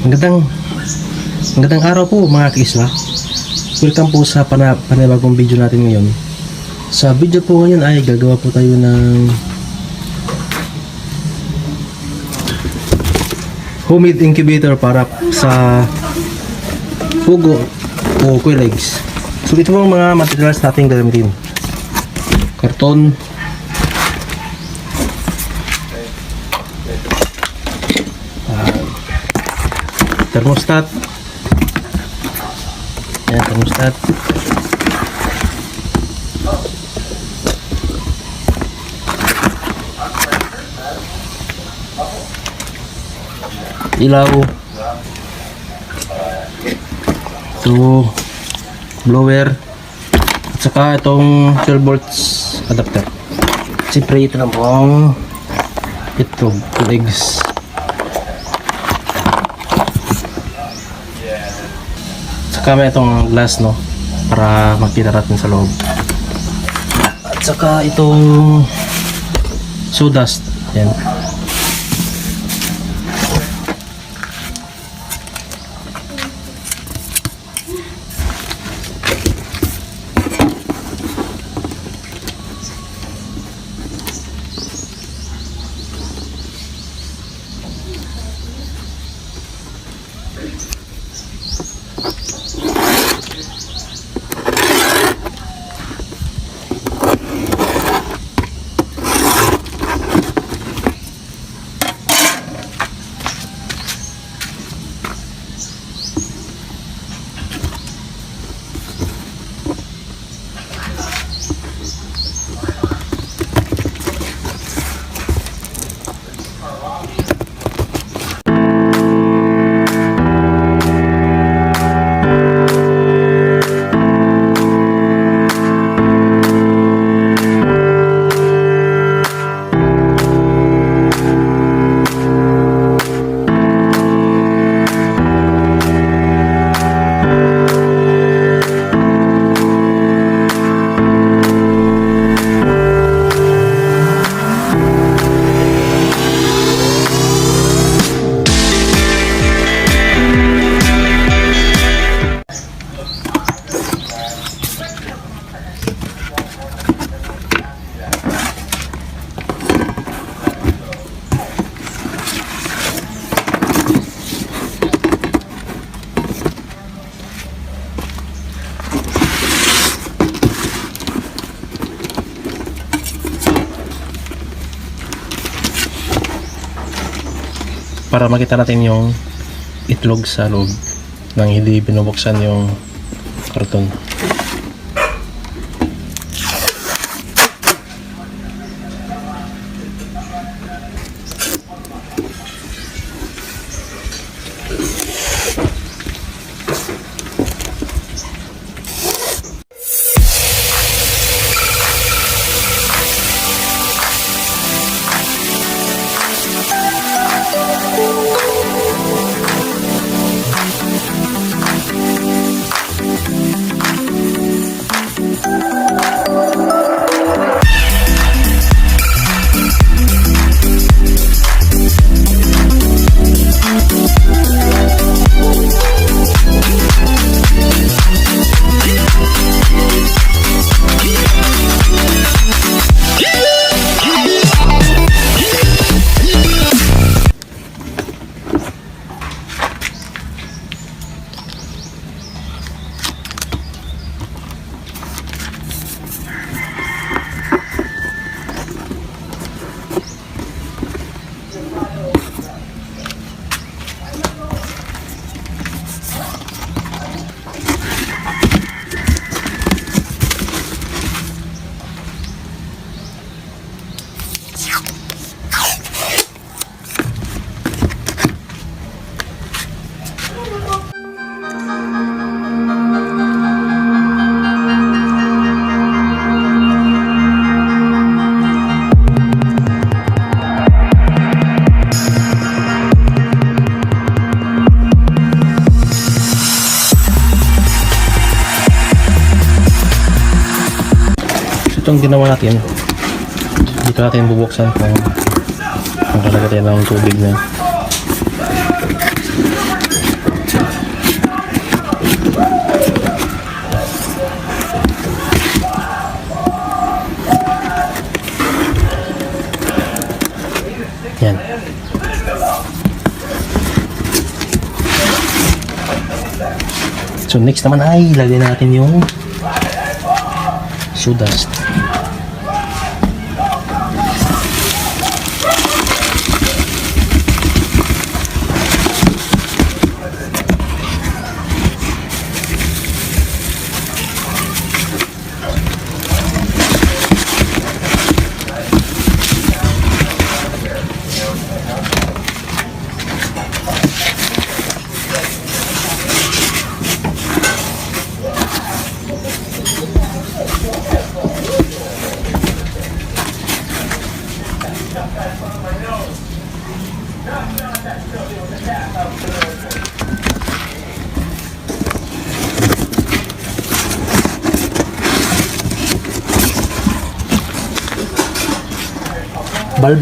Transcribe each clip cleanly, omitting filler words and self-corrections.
Magandang araw po mga kaisla. Welcome po sa panibagong video natin ngayon. Sa video po ngayon ay gagawa po tayo ng homemade incubator para sa pugo o quail eggs. So ito po ang mga materials natin gagamitin. Karton, thermostat. Ayan, thermostat. Ilaw. Ito, blower. At saka itong 12 volts adapter. Siyempre ito na pong itlog, eggs. Saka may itong glass, no, para makita natin sa loob. At saka itong sawdust. Yan. Para makita natin yung itlog sa loob nang hindi binubuksan yung karton. Itong ginawa natin, dito natin bubuksan kung lalagay tayo ng tubig na. So next naman ay ilagay natin yung sawdust. Bulb.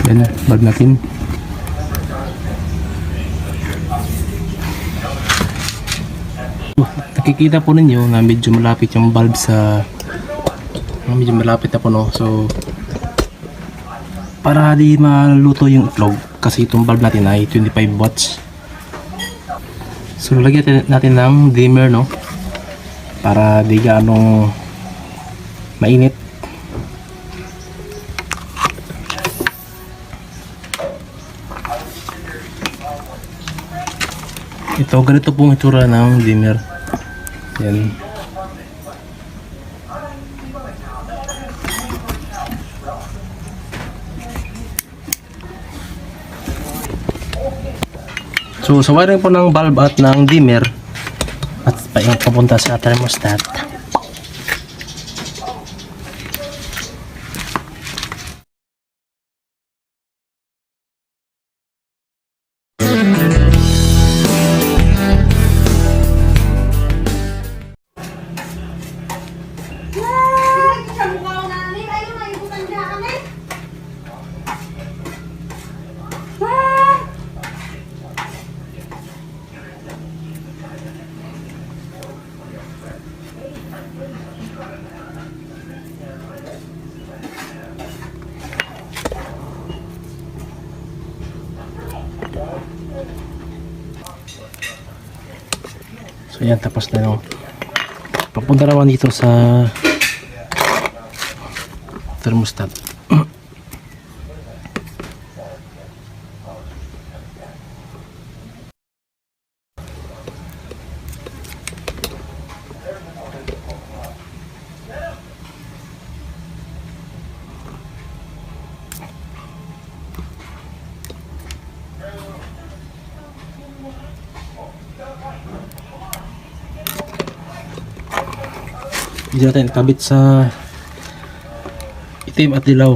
Yan na, bulb natin. Nakikita po ninyo na medyo malapit yung bulb sa medyo malapit na po, no? So para di maluto yung itlog, kasi itong bulb natin ay 25 watts. So lagyan natin ng dimmer, no? Para di gaano mainit. Ito, ganito pong itsura ng dimmer. Yan. So, sa wiring po ng bulb at ng dimmer at papunta sa thermostat. So yan, tapos na, no? Papunta naman dito sa thermostat. Hindi natin kabit sa itim at dilaw.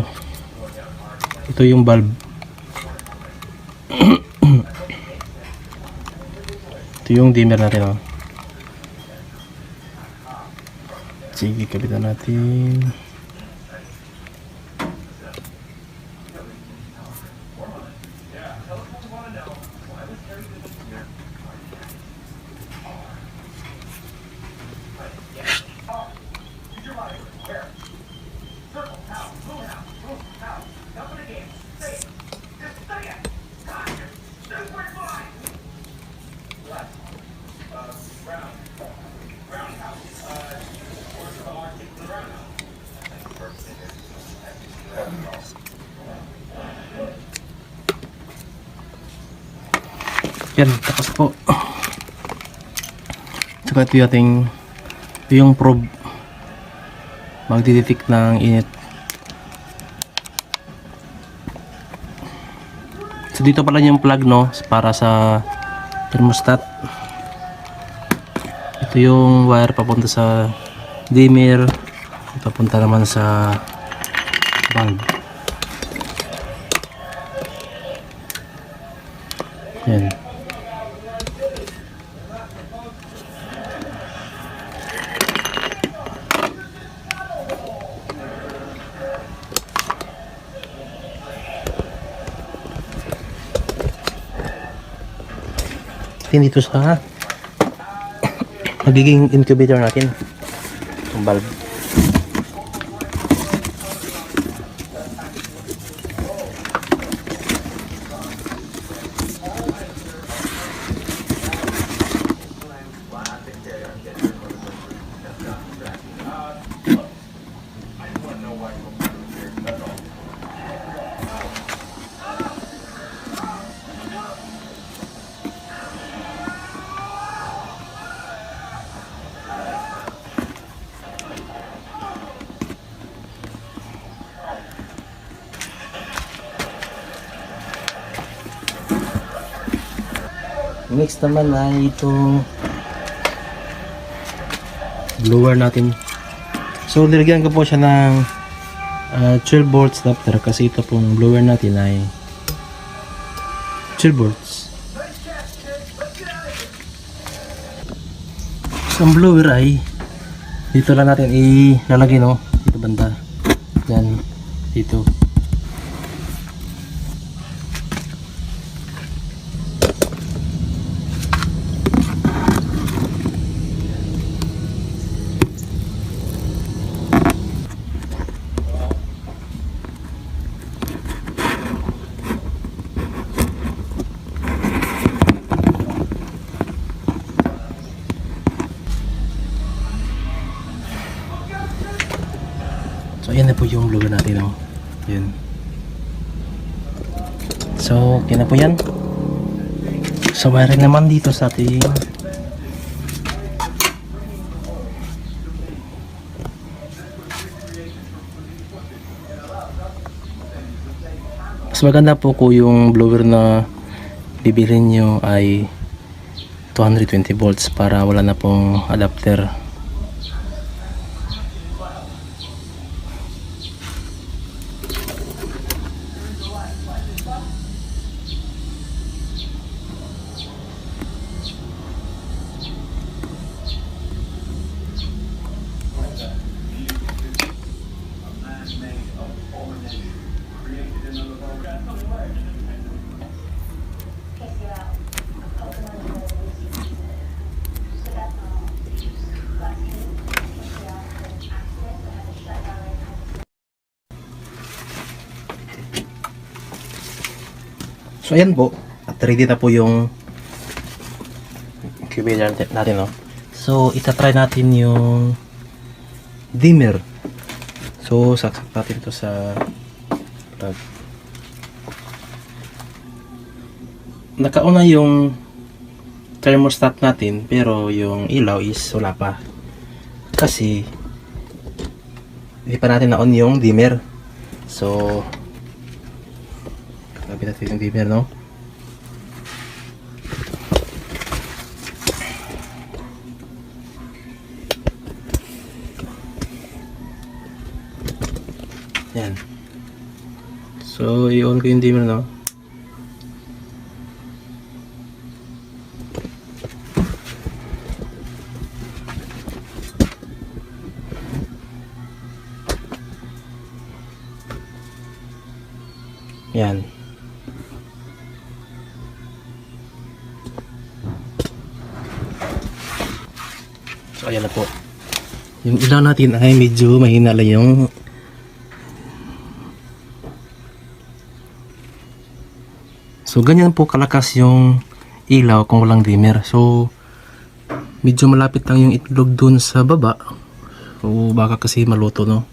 Ito yung bulb. Ito yung dimmer natin, oh. Sige, kabitan natin. Yan, tapos po. Saka ito yung probe, magdidetect ng init. So dito pala yung plug, no, para sa thermostat. Ito yung wire papunta sa dimmer, papunta naman sa bulb. Yan. Dito sa magiging incubator natin yung bulb. Next naman ay itong blower natin. So nilagyan ko po siya ng 12 volts adapter kasi ito pong blower natin ay 12 volts. So ang blower ay dito lang natin ilalagay, no, dito banda. Yan, dito. So ayan na po yung blower natin, no? Yun. So okay na po yan. So wiring naman dito sa ating mas maganda po kung yung blower na bibilhin nyo ay 220 volts para wala na pong adapter. So ayan po, at ready na po yung incubator natin, no? So itatry natin yung dimmer. So saksak natin ito sa plug. Nakauna yung thermostat natin pero yung ilaw is wala pa. Kasi hindi pa natin na-on yung dimmer. So kapit natin yung dimmer, no? Yan. So i-on ko yung dimmer, no? Yan. So ayan na po. Yung ilaw natin ay medyo mahina lang yung so ganyan po kalakas yung ilaw kung walang dimmer. So medyo malapit lang yung itlog dun sa baba. So baka kasi maluto, no?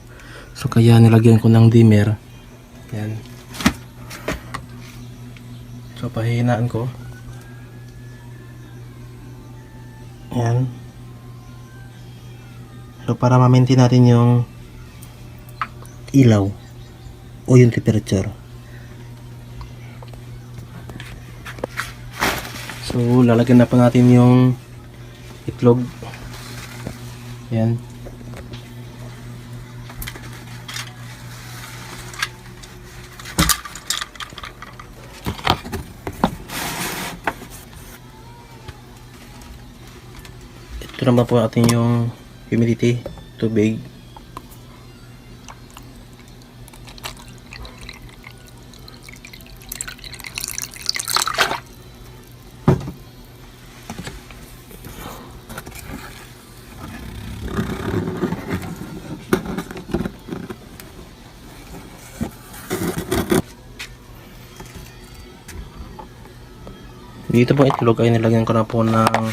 So kaya nilagyan ko ng dimmer. Yan. So pahihinaan ko. Yan. So para ma-maintain natin yung ilaw o yung temperature. So lalagyan na pa natin yung itlog. Yan. Ito naman po ating yung humidity, tubig. Dito po itlog ay nilagyan ko na po ng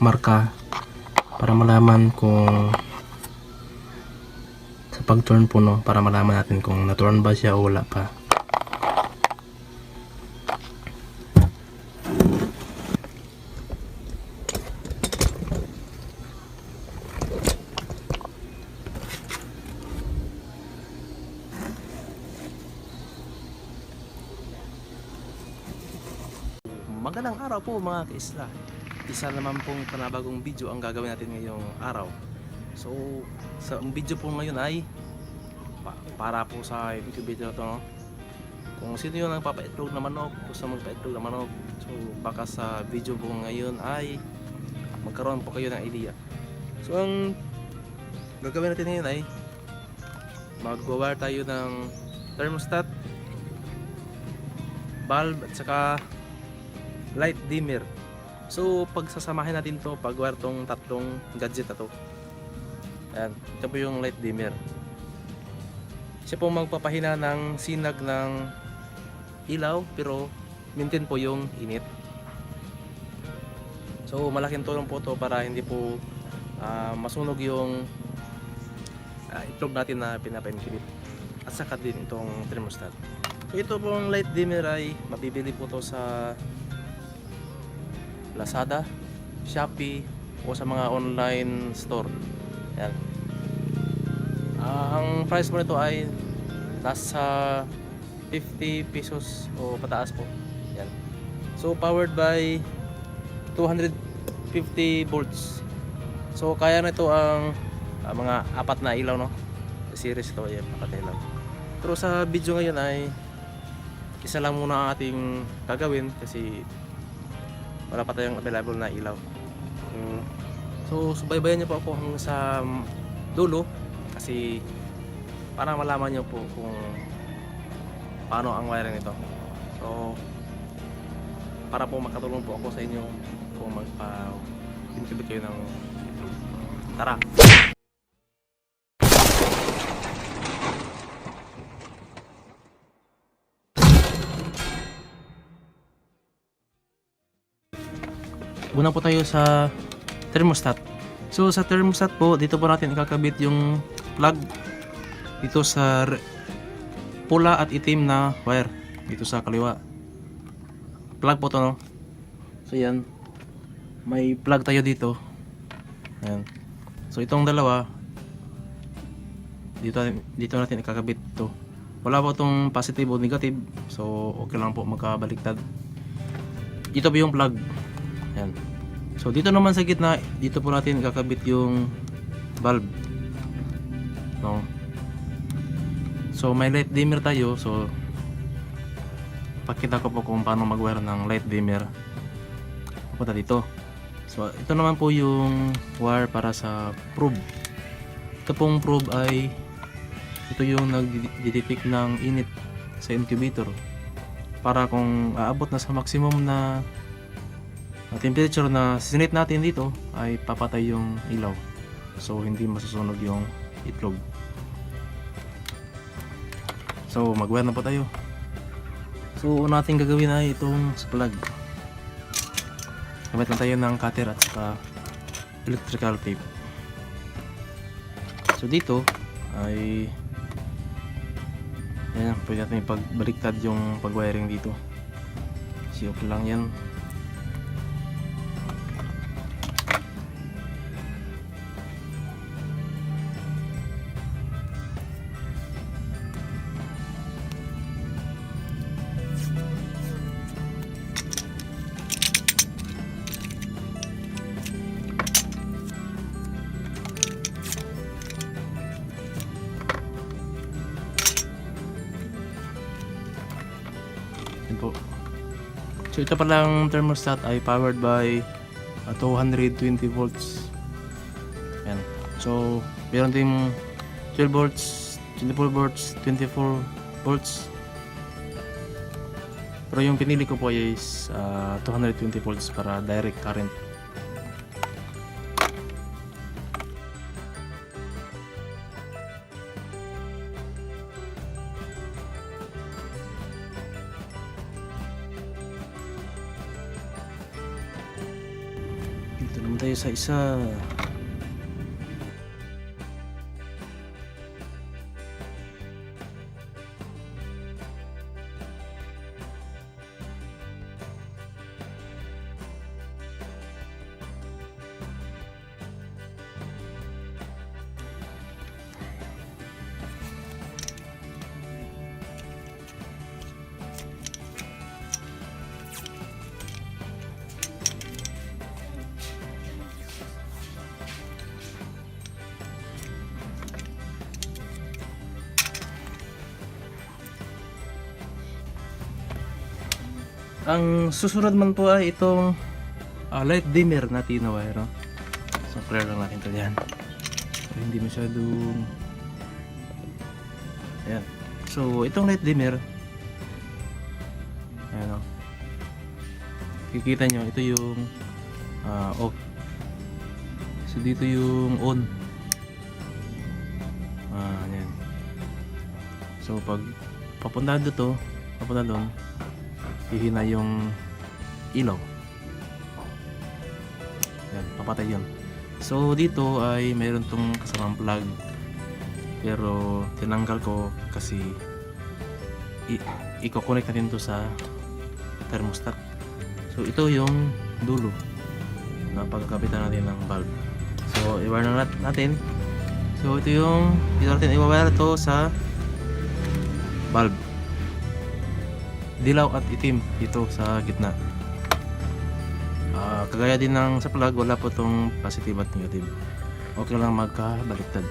marka para malaman kung sa pag-turn po, no, para malaman natin kung na-turn ba siya o wala pa. Magandang araw po mga kaisla. Isa naman pong panabagong video ang gagawin natin ngayong araw. So, sa video po ngayon ay para po sa incubator to, no? Kung sino yung nagpapaitlog na manok, gusto magpaitlog na manok, so baka sa video po ngayon ay magkaroon po kayo ng idea. So, ang gagawin natin ngayon ay mag-wire tayo ng thermostat, bulb at saka light dimmer. So pagsasamahin natin to, pag-wire tong tatlong gadget na to. Ayan, ito po yung light dimmer. Siya po magpapahina ng sinag ng ilaw pero maintain po yung init. So malaking tulong po to para hindi po masunog yung itlog natin na pinapainit. At saka din itong thermostat. So ito pong light dimmer ay mabibili po to sa Lazada, Shopee o sa mga online store. Yan. Ang price mo nito ay nasa 50 pesos o pataas po. Yan. So powered by 250 volts. So kaya na ito ang mga apat na ilaw, no? Series ito, yan, apat na ilaw. Pero sa video ngayon ay isa lang muna ang ating gagawin kasi wala pa tayong available na ilaw. So subaybayan niyo po ako hanggang sa dulo kasi para malaman niyo po kung paano ang wiring nito. So para po makatulong po ako sa inyo kung magpa-incubate kayo ng itlog. Tara! Una po tayo sa thermostat. So sa thermostat po, dito po natin ikakabit yung plug dito sa pula at itim na wire dito sa kaliwa. Plug po to, no? So yan, may plug tayo dito. Ayan. So itong dalawa dito natin ikakabit to. Wala po itong positive o negative, so okay lang po magkabaliktad. Dito po yung plug. Ayan. So dito naman sa gitna, dito po natin kakabit yung bulb, no? So may light dimmer tayo, so pakita ko po kung paano mag-wire ng light dimmer. Punta dito. So ito naman po yung wire para sa probe. Ito pong probe ay ito yung nag-detect ng init sa incubator para kung aabot na sa maximum na temperature na sinit natin dito ay papatay yung ilaw, so hindi masusunog yung itlog. So mag-wire na po tayo. So una natin gagawin ay itong sa plug. Gamit lang tayo ng cutter at saka electrical tape. So dito ay ayan, pwede natin ipagbaliktad yung pag-wiring dito. So okay lang yan. So ito palang thermostat ay powered by 220 volts. Yan. So meron din 12 volts, 24 volts, 24 volts. Pero yung pinili ko po is 220 volts para direct current. Dito naman tayo sa isa. Ang susunod man po ay itong light dimmer na tinawire, no? So clear lang natin ito dyan so, hindi masyadong ayan. So itong light dimmer, ayan, no? Kikita nyo ito yung off. So dito yung on. Ayan. So pag papunta doon, hihina yung ilaw. Yan, papatay yun. So dito ay mayroon tong kasamang plug, pero tinanggal ko kasi i-connect natin to sa thermostat. So ito yung dulo na pagkakabitan natin ng bulb. So i-wire na natin. So ito natin i-wire to sa bulb. Dilaw at itim dito sa gitna. Kagaya din ng sa plug, wala po tong positive at negative. Okay lang magkabaliktad.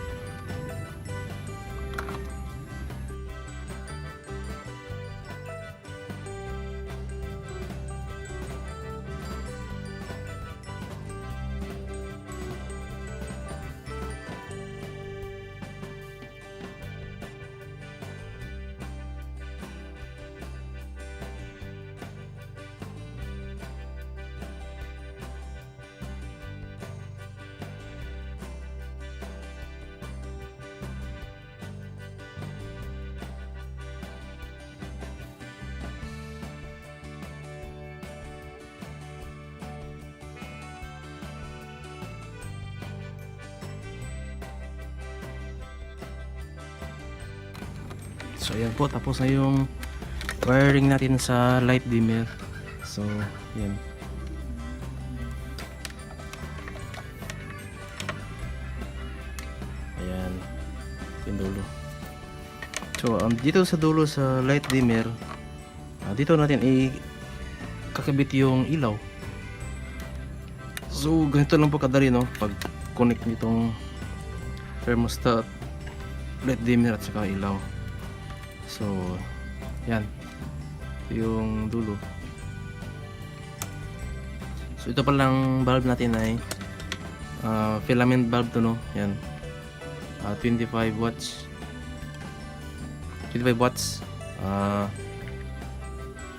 So ayan po, tapos na yung wiring natin sa light dimmer. So yan. Ayan yung dulo. So dito sa dulo sa light dimmer, dito natin kakabit yung ilaw. So ganito lang po kadali, no, pag connect nitong thermostat, light dimmer at saka ilaw. So yan yung dulo. So ito palang bulb natin ay filament bulb to, no? Yan, 25 watts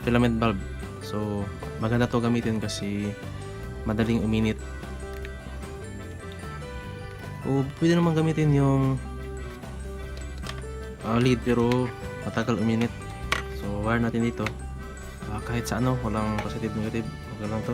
filament bulb. So maganda to gamitin kasi madaling uminit. O pwede naman gamitin yung lead pero matagal uminit. So wire natin dito, kahit sa ano, walang positive negative, okay lang to.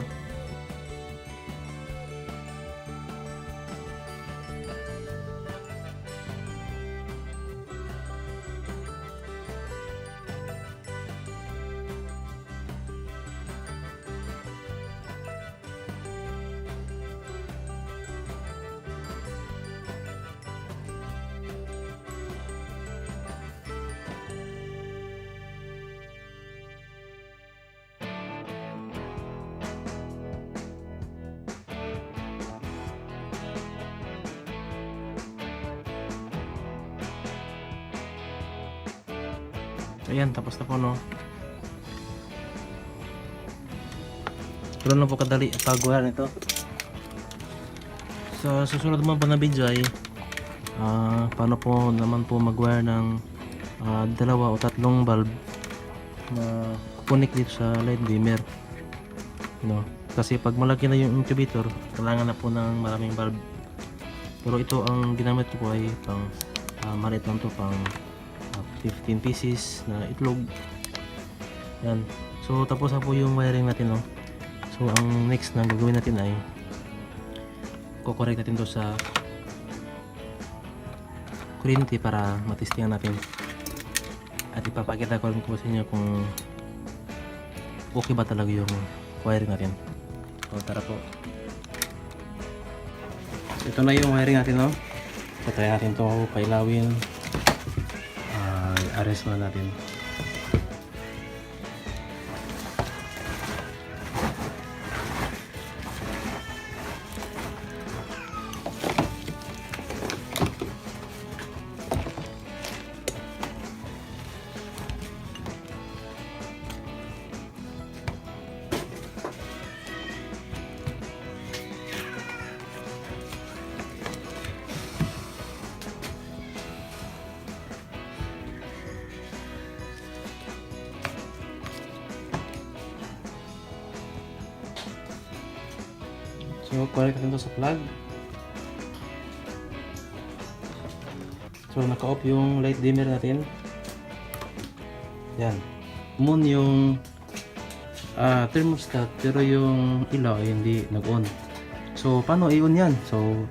Ayan, tapos na po, no. Pero lang po kadali pag-wire nito. So susunod mo pa na video ay paano po naman po mag-wire ng dalawa o tatlong bulb na kukunik dito sa light dimmer, no? Kasi pag malaki na yung incubator, kailangan na po ng maraming bulb. Pero ito ang ginamit ko po ay pang maliit lang to, pang 15 pieces na itlog. Yan. So tapos na po yung wiring natin, no? So ang next na gagawin natin ay kukorek natin to sa kuryente para matestingan natin. At ipapakita ko rin po sa inyo kung okay ba talaga yung wiring natin. So tara po. So, ito na yung wiring natin, no? So try natin to pailawin. I-arrest muna natin. So, connect natin ito sa plug. So, naka-off yung light dimmer natin. Yan. On yung thermostat, pero yung ilaw ay hindi nag-on. So, paano i-on yan? So,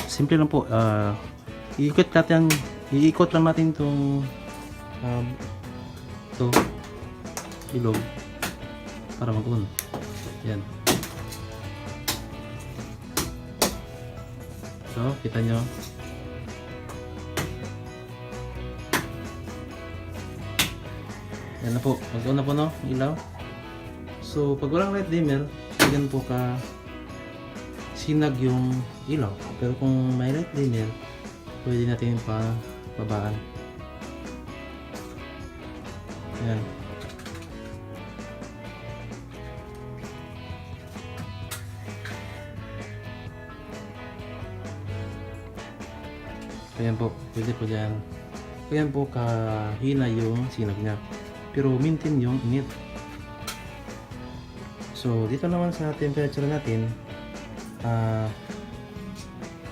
simple lang po. Iikot lang natin itong ilog para mag-on. Yan. So, kita nyo. Yan na po. Mag-on na po, no? Ilaw. So, pag walang light dimmer, ganyan po ka sinag yung ilaw. Pero kung may light dimmer, pwede natin pa babaan. Yan. Ayan po, pwede po dyan. Ayan po kahina yung sinag niya. Pero maintain yung init. So, dito naman sa temperature natin,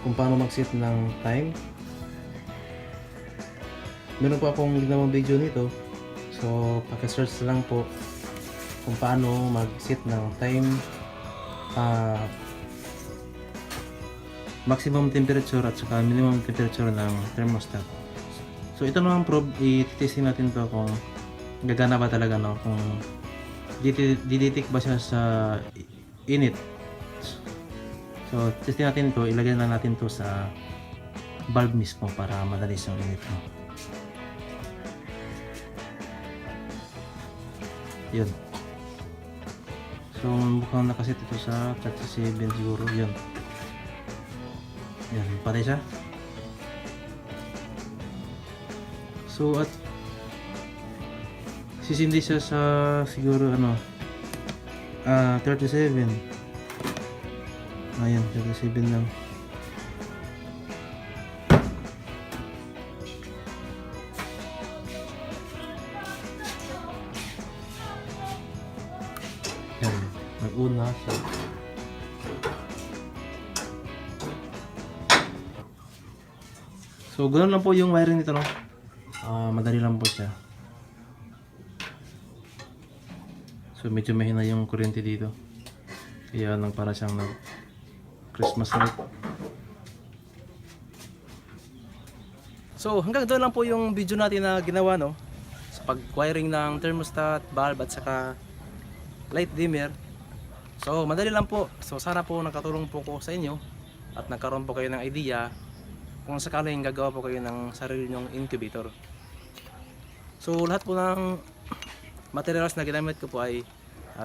kung paano mag-set ng time. Meron po akong ginawang video nito. So, paki-search lang po kung paano mag-set ng time, maximum temperature at saka minimum temperature ng thermostat. So ito naman probe, i-testing natin to kung gagana ba talaga, no? Kung didetect ba siya sa init. So testing natin to, ilagay na natin to sa bulb mismo para madalis yung init mo. Yun. So mukhang nakaset ito sa 37 siguro. Yun. Yan, patay siya. So at sisindi siya sa siguro 37. Ayan, 37 lang. Yan, nag-una siya. So, ganoon lang po yung wiring nito, no? Madali lang po siya. So, medyo mahina yung kuryente dito. Kaya lang para siyang Christmas light. So, hanggang doon lang po yung video natin na ginawa, no? Sa pag-wiring ng thermostat, bulb at saka light dimmer. So, madali lang po. So, sana po nakatulong po ko sa inyo at nagkaroon po kayo ng idea kung sakaling gagawa po kayo ng sarili nyong incubator. So lahat po ng materials na ginamit ko po ay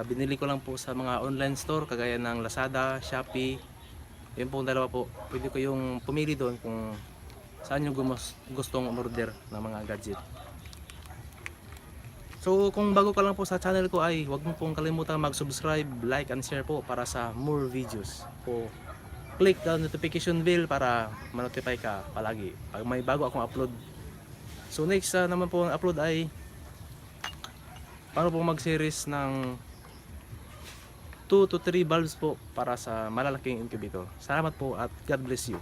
binili ko lang po sa mga online store kagaya ng Lazada, Shopee. Yun po dalawa po. Pwede ko yung pumili doon kung saan yung gustong order ng mga gadget. So kung bago ka lang po sa channel ko ay huwag mo pong kalimutan mag-subscribe, like and share po para sa more videos po. Click the notification bell para ma-notify ka palagi pag may bago akong upload. So next naman po ang upload ay paano po mag-series ng 2 to 3 bulbs po para sa malalaking incubator. Salamat po at God bless you.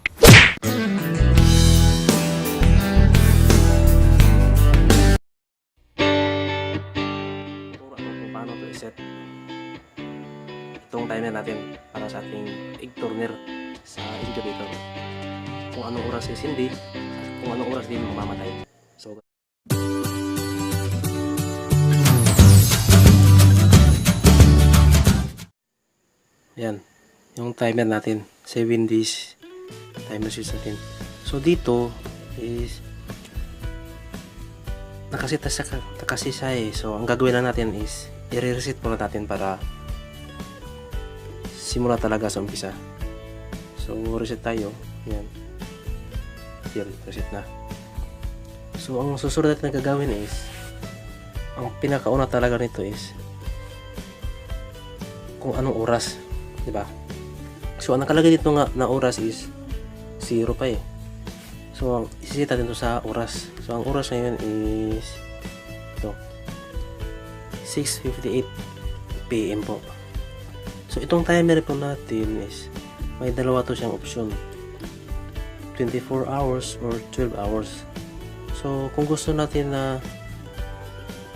Paano to i-set itong timer natin para sa ating egg turner sa incubator. Kung anong oras is hindi at kung anong oras din mamamatay. So yan, yung timer natin 7 days timer switch natin. So dito is nakasita siya eh. So ang gagawin lang natin is i-reset muna natin para simula talaga sa umpisa. So reset tayo. Yan. Yan, reset na. So ang susunod natin na gagawin is ang pinakauna talaga nito is kung anong oras, di ba? So ang nakalagay dito nga na oras is 0 pa eh. So isiset natin ito sa oras. So ang oras ngayon is ito 6:58 PM po. So itong timer po natin is may dalawa to siyang option, 24 hours or 12 hours. So kung gusto natin na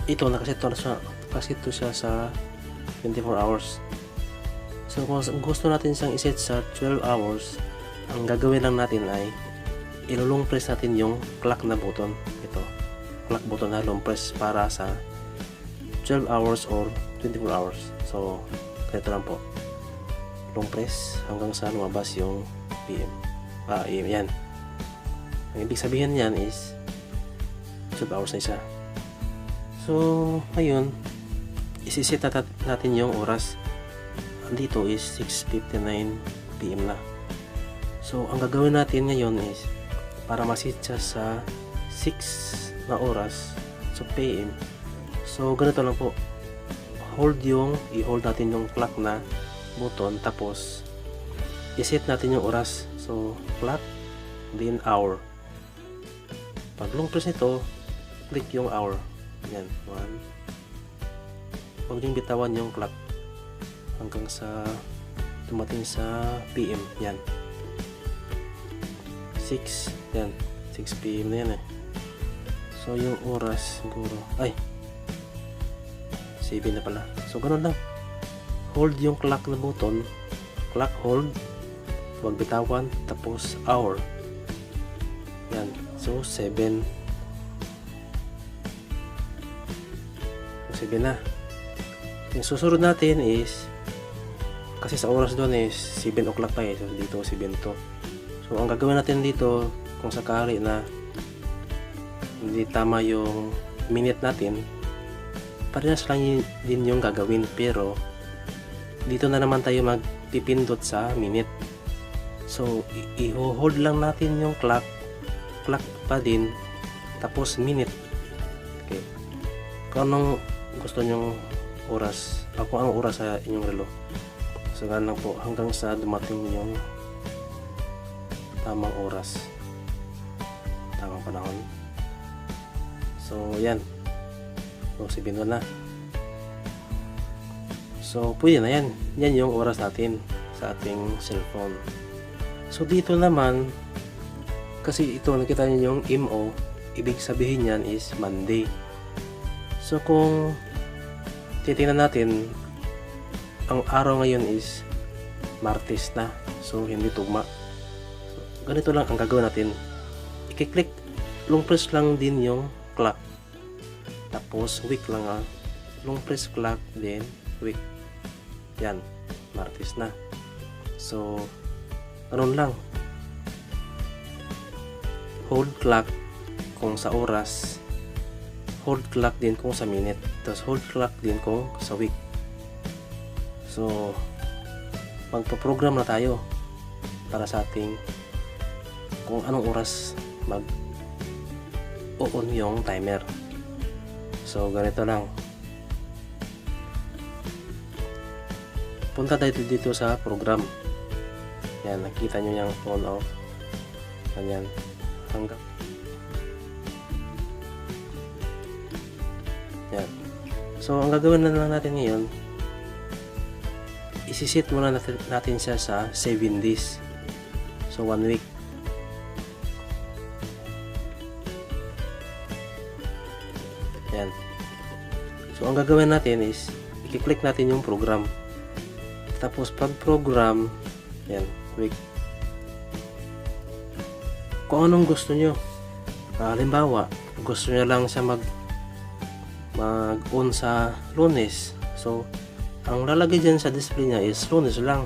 ito nakaset to siya sa 24 hours. So kung gusto natin siyang iset sa 12 hours, ang gagawin lang natin ay ilulong press natin yung clock na button. Ito, clock button na long press para sa 12 hours or 24 hours. So ganito lang po, long press hanggang sa lumabas yung PM. AM yan. Ang ibig sabihin yan is 12 hours na isa. So ngayon isiset natin yung oras. Dito is 6:59 PM na. So ang gagawin natin ngayon is para masit siya sa 6 na oras, so PM. So ganito lang po, i-hold natin yung clock na button, tapos i-set natin yung oras. So clock, then hour. Pag long press nito, click yung hour. Yan, 1. Huwag niyong bitawan yung clock hanggang sa dumating sa PM. Yan, 6. Yan, 6 PM na yan eh. So yung oras siguro ay 7 na pala. So ganun lang, hold yung clock na button, clock hold, huwag bitawan, tapos hour. Yan, so 7. So 7 na. Yung susunod natin is, kasi sa oras doon is 7 o'clock pa eh, so dito 7 to. So ang gagawin natin dito, kung sakali na hindi tama yung minute natin, parehas lang din yung gagawin, pero dito na naman tayo magpipindot sa minute. So i-hold lang natin yung clock pa din, tapos minute. Okay, kung anong gusto nyong oras, kung anong oras sa inyong relo. So ganun lang po hanggang sa dumating yung tamang oras, tamang panahon. So yan, so 7 na. So pwede na yan. Yan yung oras natin sa ating cellphone. So dito naman, kasi ito nakita niyo yung MO, ibig sabihin yan is Monday. So kung titingnan natin, ang araw ngayon is Martes na, so hindi tugma. So ganito lang ang gagawin natin, i-click, long press lang din yung clock, tapos week lang long press clock, then week. Yan, Martes na. So ganun lang, hold clock kung sa oras, hold clock din kung sa minute, tapos hold clock din kung sa week. So magpo-program na tayo para sa ating kung anong oras mag-on yung timer. So ganito lang. Punta tayo dito sa program. Yan, nakita nyo yung on off. Ganyan. Hanggang. Yan. So ang gagawin na lang natin ngayon, isisit muna natin siya sa 7 days. So 1 week. Yan. So ang gagawin natin is i-click natin yung program. Tapos pag program, yan, week. Kung anong gusto nyo. Halimbawa, gusto nyo lang siya mag-on sa Lunes. So ang lalagay dyan sa display niya is Lunes lang.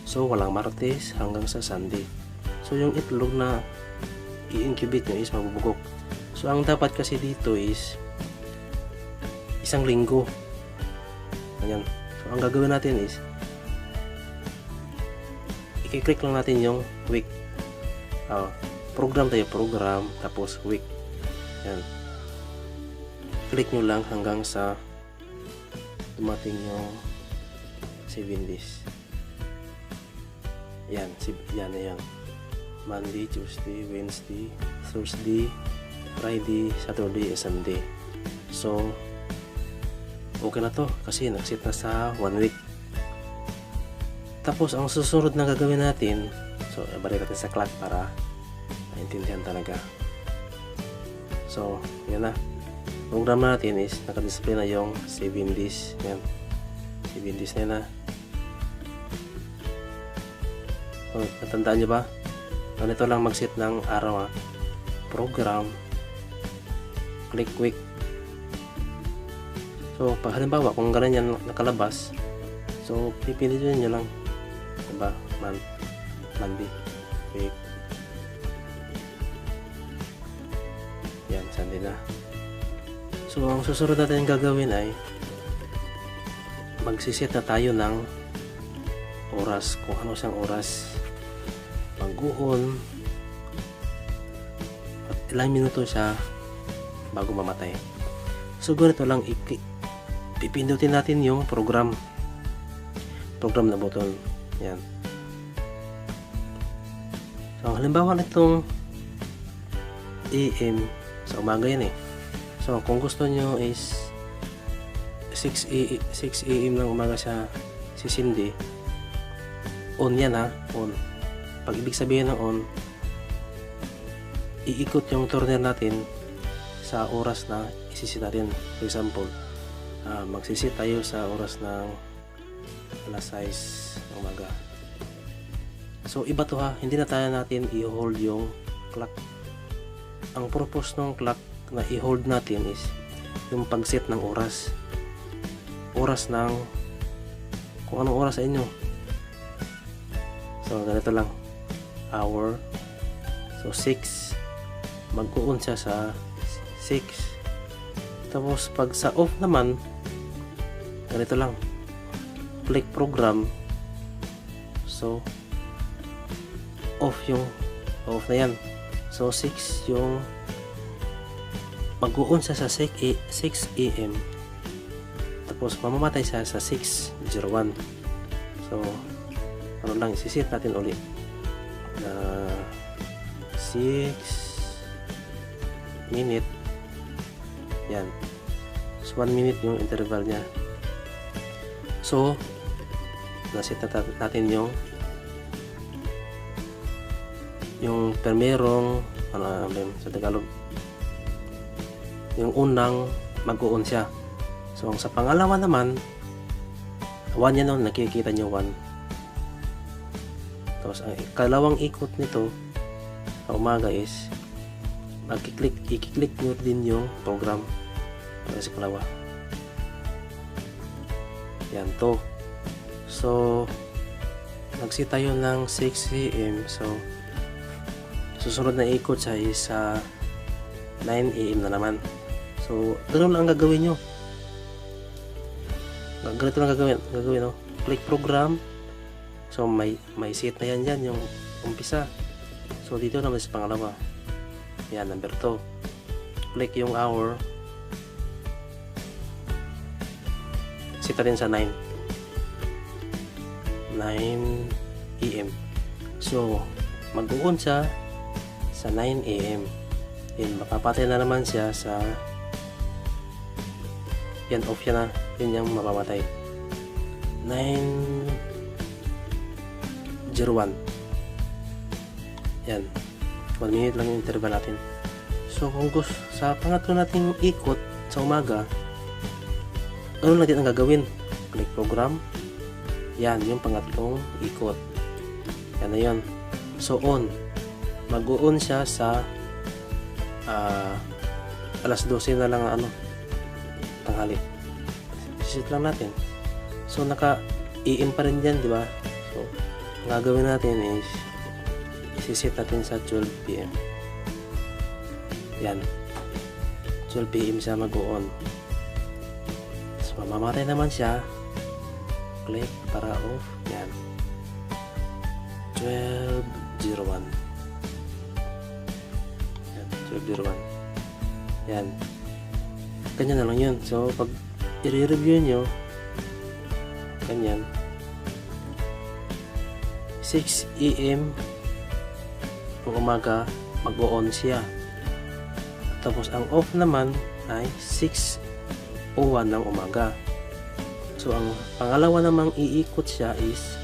So walang Martes hanggang sa Sunday. So yung itlog na i-incubate nyo is mabubugok. So ang dapat kasi dito is isang linggo. Ayan. So ang gagawin natin is i-click lang natin yung week. Program tayo, program, tapos week. Ayan. Click nyo lang hanggang sa dumating yung 7 days. Yan, yan. Monday, Tuesday, Wednesday, Thursday, Friday, Saturday, Sunday. So okay na to kasi nag-set na sa 1 week. Tapos ang susunod na gagawin natin, so balik natin sa clock para maintindihan talaga. So yan na. Program natin is naka-display na yung 7 days. Yan. 7 days na yan na. So, natandaan nyo ba? Ganito lang mag-set ng araw. Program. Click week. So, pag halimbawa, kung gano'n yan nakalabas, so, pipilitin nyo lang. Diba? Monday. Week. Yan, Sunday na. So, ang susunod natin gagawin ay magsiset na tayo ng oras. Kung ano siyang oras. Mag-uon. At ilang minuto siya bago mamatay. So, ganito lang pipindutin natin yung program na button. Yan. So halimbawa nitong AM sa umaga yan eh. So kung gusto nyo is 6 AM ng umaga siya sisindi, on yan ha, on. Pag ibig sabihin ng on, iikot yung turner natin sa oras na isisit natin. For example, magsisit tayo sa oras ng alas 6 ng umaga. So iba to ha, hindi na tayo natin i-hold yung clock. Ang purpose ng clock na i-hold natin is yung pag-set ng oras. Oras ng kung anong oras sa inyo. So ganito lang, hour. So 6, mag-on siya sa 6. Tapos pag sa off naman, ganito lang, click program. So off na yan. So 6 yung mag-uon siya sa 6 AM. Tapos mamamatay siya sa 6:01. So ano lang, isisit natin ulit na 6 minute. Yan. So 1 minute yung interval niya. So nasit natin yung permerong sa Tagalog, yung unang mag-uon siya. So sa pangalawa naman 1 yan, nakikita nyo 1. Tapos ang kalawang ikot nito sa umaga is i-click nyo din yung program para sa kalawa. Yan to. So nagsit tayo ng 6 AM. So susunod na ikot siya is 9 AM na naman. So ganoon lang ang gagawin nyo. Ganito lang gagawin no? Click program. So may set na yan dyan yung umpisa. So dito naman sa pangalawa. Yan, number 2. Click yung hour. set natin sa 9 AM. So mag-on siya sa 9 AM. Then mapapatay na naman siya sa yan, off yan na. Yun yung mamamatay. 9:01. Yan. 1 minute lang yung interval natin. So kung gusto sa pangatlo nating ikot sa umaga, ano natin ang gagawin? Click program. Yan, yung pangatlong ikot. Yan na yun. So on. Mag-on siya sa alas 12 na lang tanghali. Sisit lang natin. So naka AM pa rin dyan, di ba? So ang gagawin natin is isisit natin sa 12 PM. Yan. 12 PM siya mag-on. So mamamatay naman siya. Click para off. Yan. 12:01. Yan. 12:01. Yan. Ganyan na lang yun. So pag i-review nyo, ganyan, 6 AM ng umaga mag-on siya. Tapos ang off naman ay 6:01 ng umaga. So ang pangalawa namang iikot siya is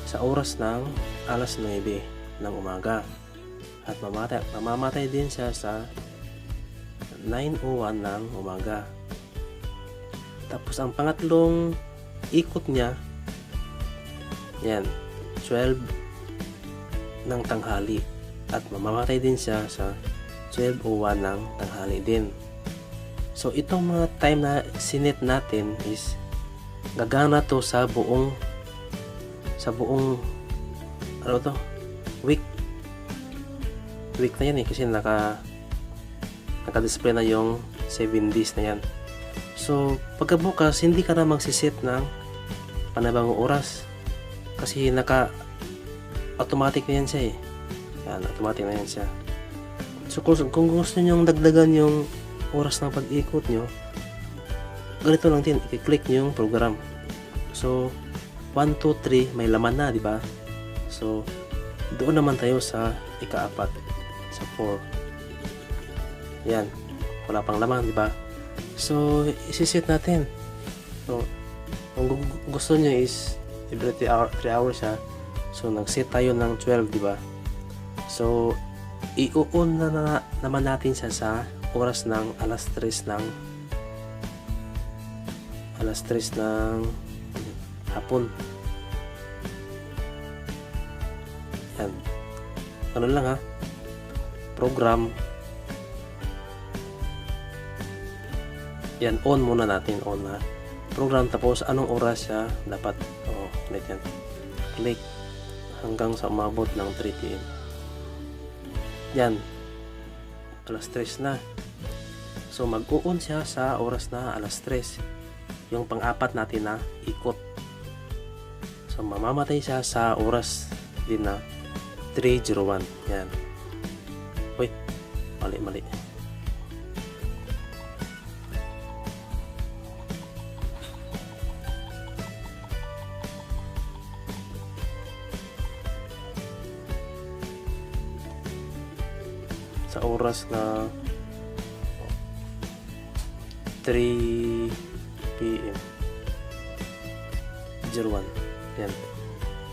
sa oras ng alas 9 ng umaga. At mamamatay din siya sa 9:01 ng umaga. Tapos ang pangatlong ikot niya, yan, 12 ng tanghali. At mamamatay din siya sa 12:01 ng tanghali din. So itong mga time na sinet natin is gagana to sa buong ano to, week na yan kasi naka-display na yung 7 days na yan. So pagkabukas hindi ka na magsiset ng panibagong oras kasi automatic na yan siya eh. Yan, automatic na yan siya. So kung gusto nyo dagdagan yung oras ng pag-ikot nyo, ganito lang din, i-click nyo yung program. So 1, 2, 3 may laman na, di ba? So doon naman tayo sa ika-4, sa 4. Yan, wala pang laman, di ba? So isi-set natin. So kung gusto nyo is every 3 hours siya. So nag-set tayo ng 12, di ba? So i-on na naman natin siya sa oras ng alas 3 ng hapon. Yan. Ano lang ha? Program. Yan, on muna natin, on ha. Program, tapos anong oras siya dapat, yan. Click hanggang sa umabot ng 3 PM. Yan. Alas 3 na. So mag-on siya sa oras na alas 3. Yung pang-4 natin na ikot. So mamamatay siya sa oras din na 3:01. Yan. Uy, mali. Sa oras na 3 PM 01. Yan.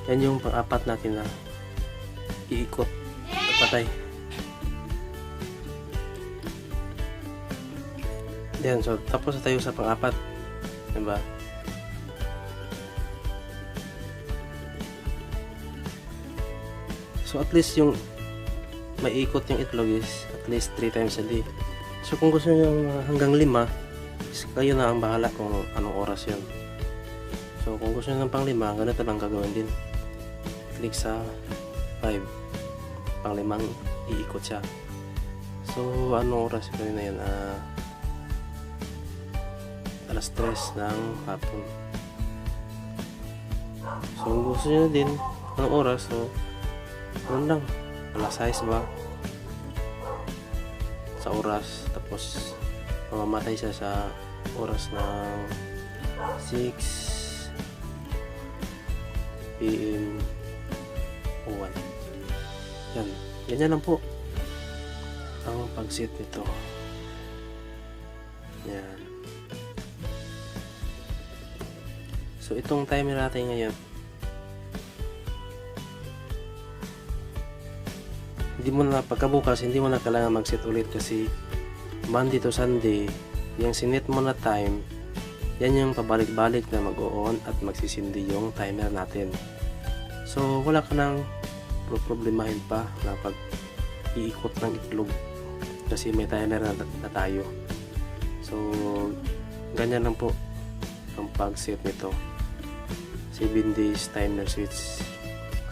Yan yung pang-4 natin na iikot at patay. Yan. So tapos na tayo sa pang-4. Diba? So at least yung maiikot yung itlog is at least 3 times a day. So kung gusto nyo hanggang 5, kayo na ang bahala kung anong oras yun. So kung gusto nyo ng pang 5, ganito lang gagawin din. Click sa 5. Pang 5 iikot siya. So anong oras yun na yun? Alas 3 ng hapon. So kung gusto nyo din anong oras, so ano lang, alas 6 ba? Sa oras, tapos mamamatay siya sa oras ng 6 PM 1. Yan. Ganyan lang po ang pag-set nito. Yan. So, itong timer natin ngayon, hindi mo na, pagkabukas, hindi mo na kailangan mag-set ulit kasi Monday to Sunday, yung sinet mo na time, yan yung pabalik-balik na mag-on at magsisindi yung timer natin. So, wala ka nang problemahin pa na pag-iikot ng itlog kasi may timer na tayo. So, ganyan lang po ang pag-set nito. 7 days timer switch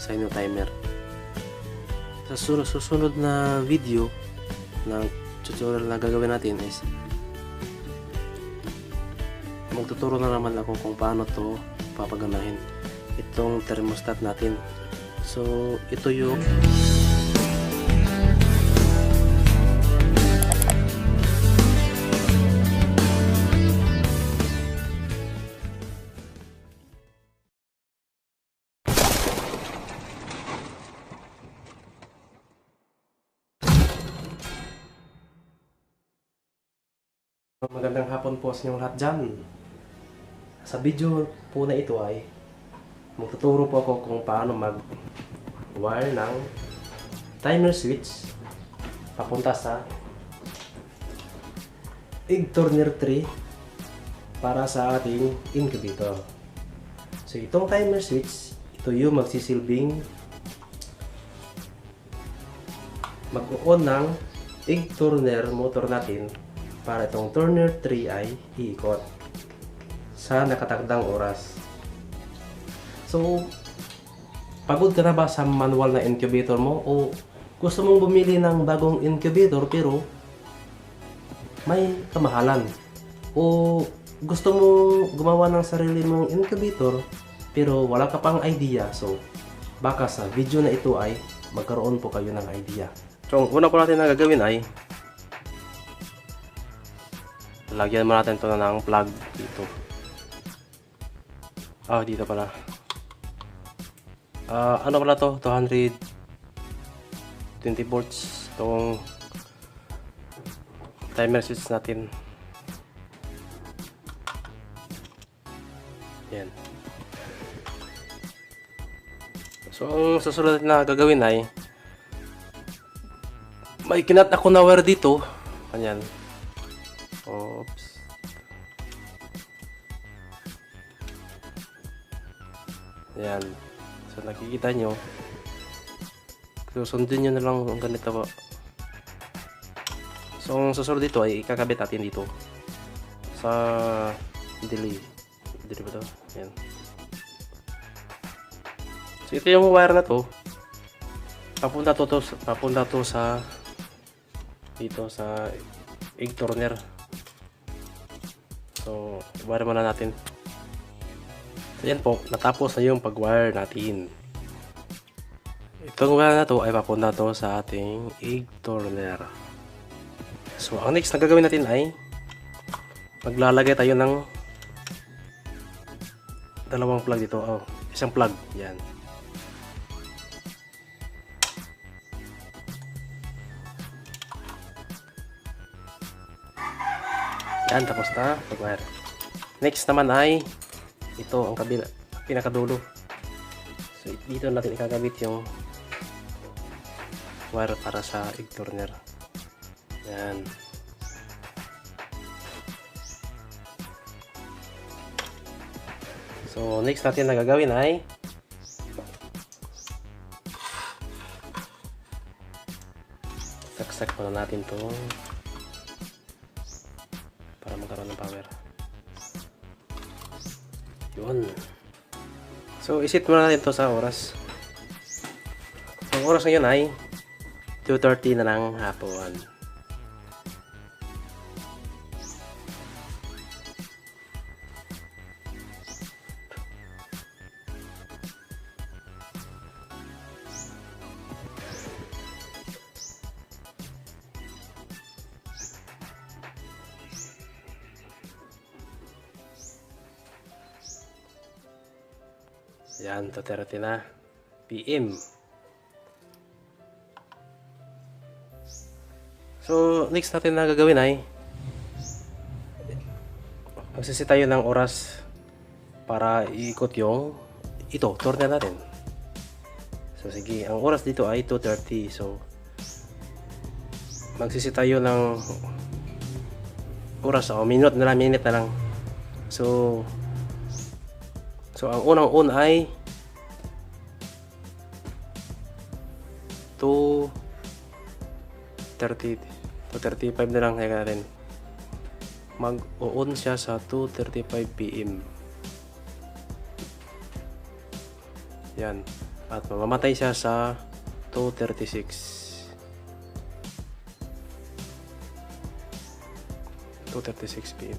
sa inyo timer. Sa susunod na video na tutorial na gagawin natin is magtuturo na naman ako kung paano to papaganahin itong thermostat natin. So ito yung magandang hapon po sa inyong lahat dyan. Sa video po na ito ay magtuturo po ako kung paano mag-wire ng timer switch papunta sa egg turner tray para sa ating incubator. So itong timer switch, ito yung magsisilbing mag-on ng egg turner motor natin para itong turner 3 ay iikot sa nakatakdang oras. So, pagod ka na ba sa manual na incubator mo o gusto mong bumili ng bagong incubator pero may kamahalan? O gusto mong gumawa ng sarili mong incubator pero wala ka pang idea? So, baka sa video na ito ay magkaroon po kayo ng idea. So, ang una po natin na gagawin ay lagyan mo natin ito ng plug dito. Dito pala. Ano pala to? 220 volts itong timer switch natin. Yan. So, ang susunod na gagawin ay may kinat ako na wire dito. Ayan. Oops. Ayan. So nakikita nyo. So sundin nyo na lang ang ganito po. So ang susunod dito ay ikakabit natin dito sa delay. Delay ba ito? Ayan. So ito yung wire na to. Papunta to sa dito sa egg turner. So, wire muna natin. So, yan po. Natapos na yung pag-wire natin. Itong wire na to ay papunta to sa ating egg turner. So, ang next na gagawin natin ay maglalagay tayo ng dalawang plug dito. Isang plug. Yan. Yan, tapos na pag-wire. Next naman ay ito ang kabila, pinakadulo. So dito natin ikakabit yung wire para sa egg turner. Yan. So next natin na gagawin ay saksak muna natin to para magkaroon ng power. Yun. So, isit muna natin ito sa oras. So, ang oras ngayon ay 2:30 na ng hapon. Yan, 2:30 na PM. So, next natin na gagawin ay magsisi tayo ng oras para iikot yung turner natin. So, sige, ang oras dito ay 2:30. So, magsisi tayo ng oras o minute na lang. So, ang unang on ay 2:35 na lang kaya natin. Mag-on siya sa 2:35 PM. Yan. At mamamatay siya sa 2:36. 2:36 PM.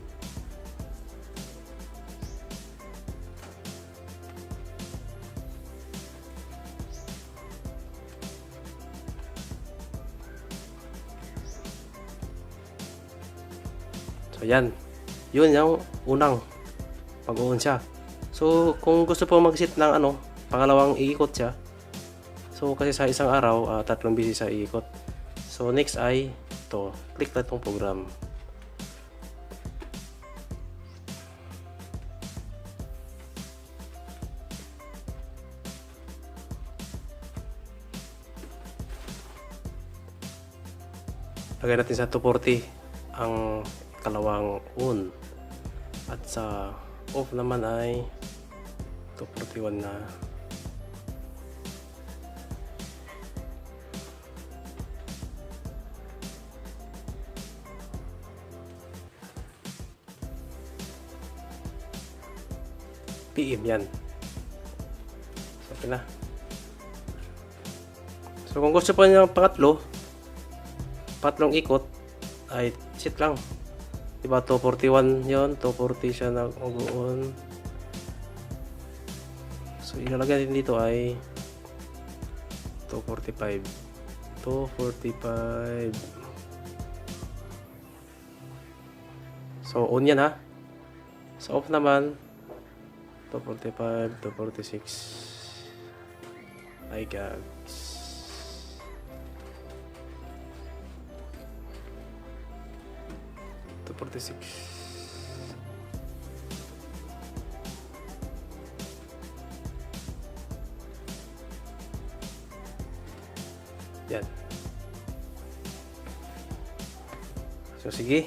So yan, yun yung unang pag-on siya. So kung gusto po mag-set ng pangalawang iikot siya, so kasi sa isang araw 3 beses sa iikot. So next ay click na itong program. Lagay natin sa 240 ang kalawang on, at sa off naman ay 241 na. PM yan. So, okay na. So kung gusto po niyo ng patlong ikot ay sit lang. Diba 241 yon, 240 siya nag-on. So ilalagay din dito ay 245. So on yan ha. So off naman 245, 246. Ay gags. To 46. Yan. So sige.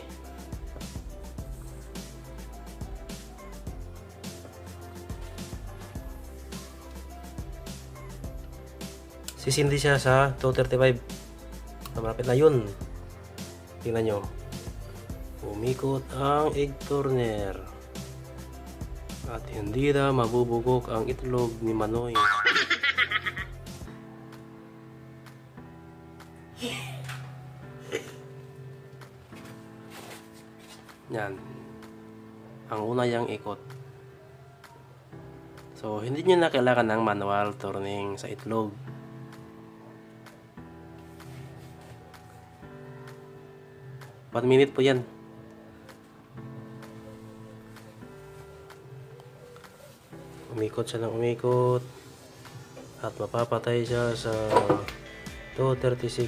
Sisindi siya sa 235. Malapit na yun. Tingnan nyo. Umikot ang egg turner. At hindi na mabubugok ang itlog ni Manoy. Yan. Ang una yang ikot. So, hindi nyo na kailangan ng manual turning sa itlog. One minute po yan. Umikot siya ng umikot at mapapatay siya sa 2:36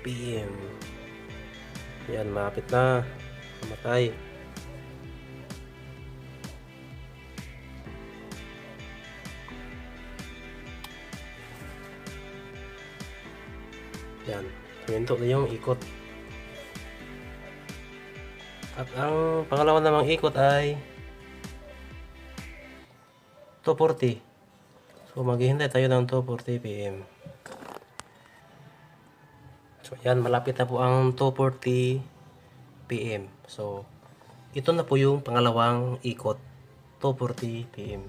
PM. Yan, malapit na mamatay. Yan, tuminto na yung ikot. At ang pangalawa namang ikot ay 240. So maghihintay tayo ng 2:40 PM. So yan, malapit na po ang 2:40 PM. So ito na po yung pangalawang ikot, 2:40 PM.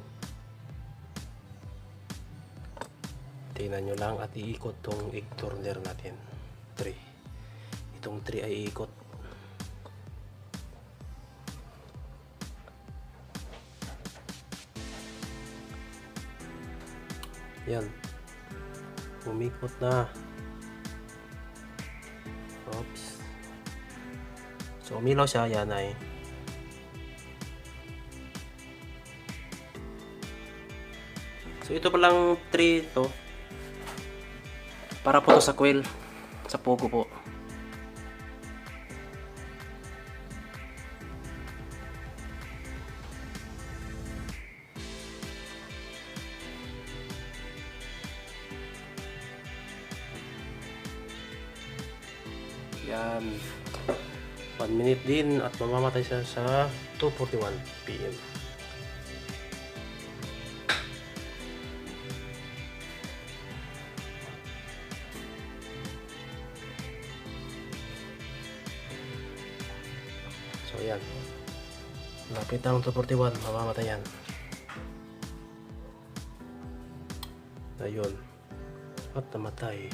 Tingnan nyo lang at iikot tong egg turner natin. 3. Itong 3 ay iikot. Yan. Umikot na. Oops. So umilaw siya, yan ay So ito palang tray to para po to sa quail, sa pogo po. Yan. 1 minute din at mamamatay siya sa 2:41 PM. So yan. Lapit ang 2:41, mamamatay yan. Ayun. At namatay.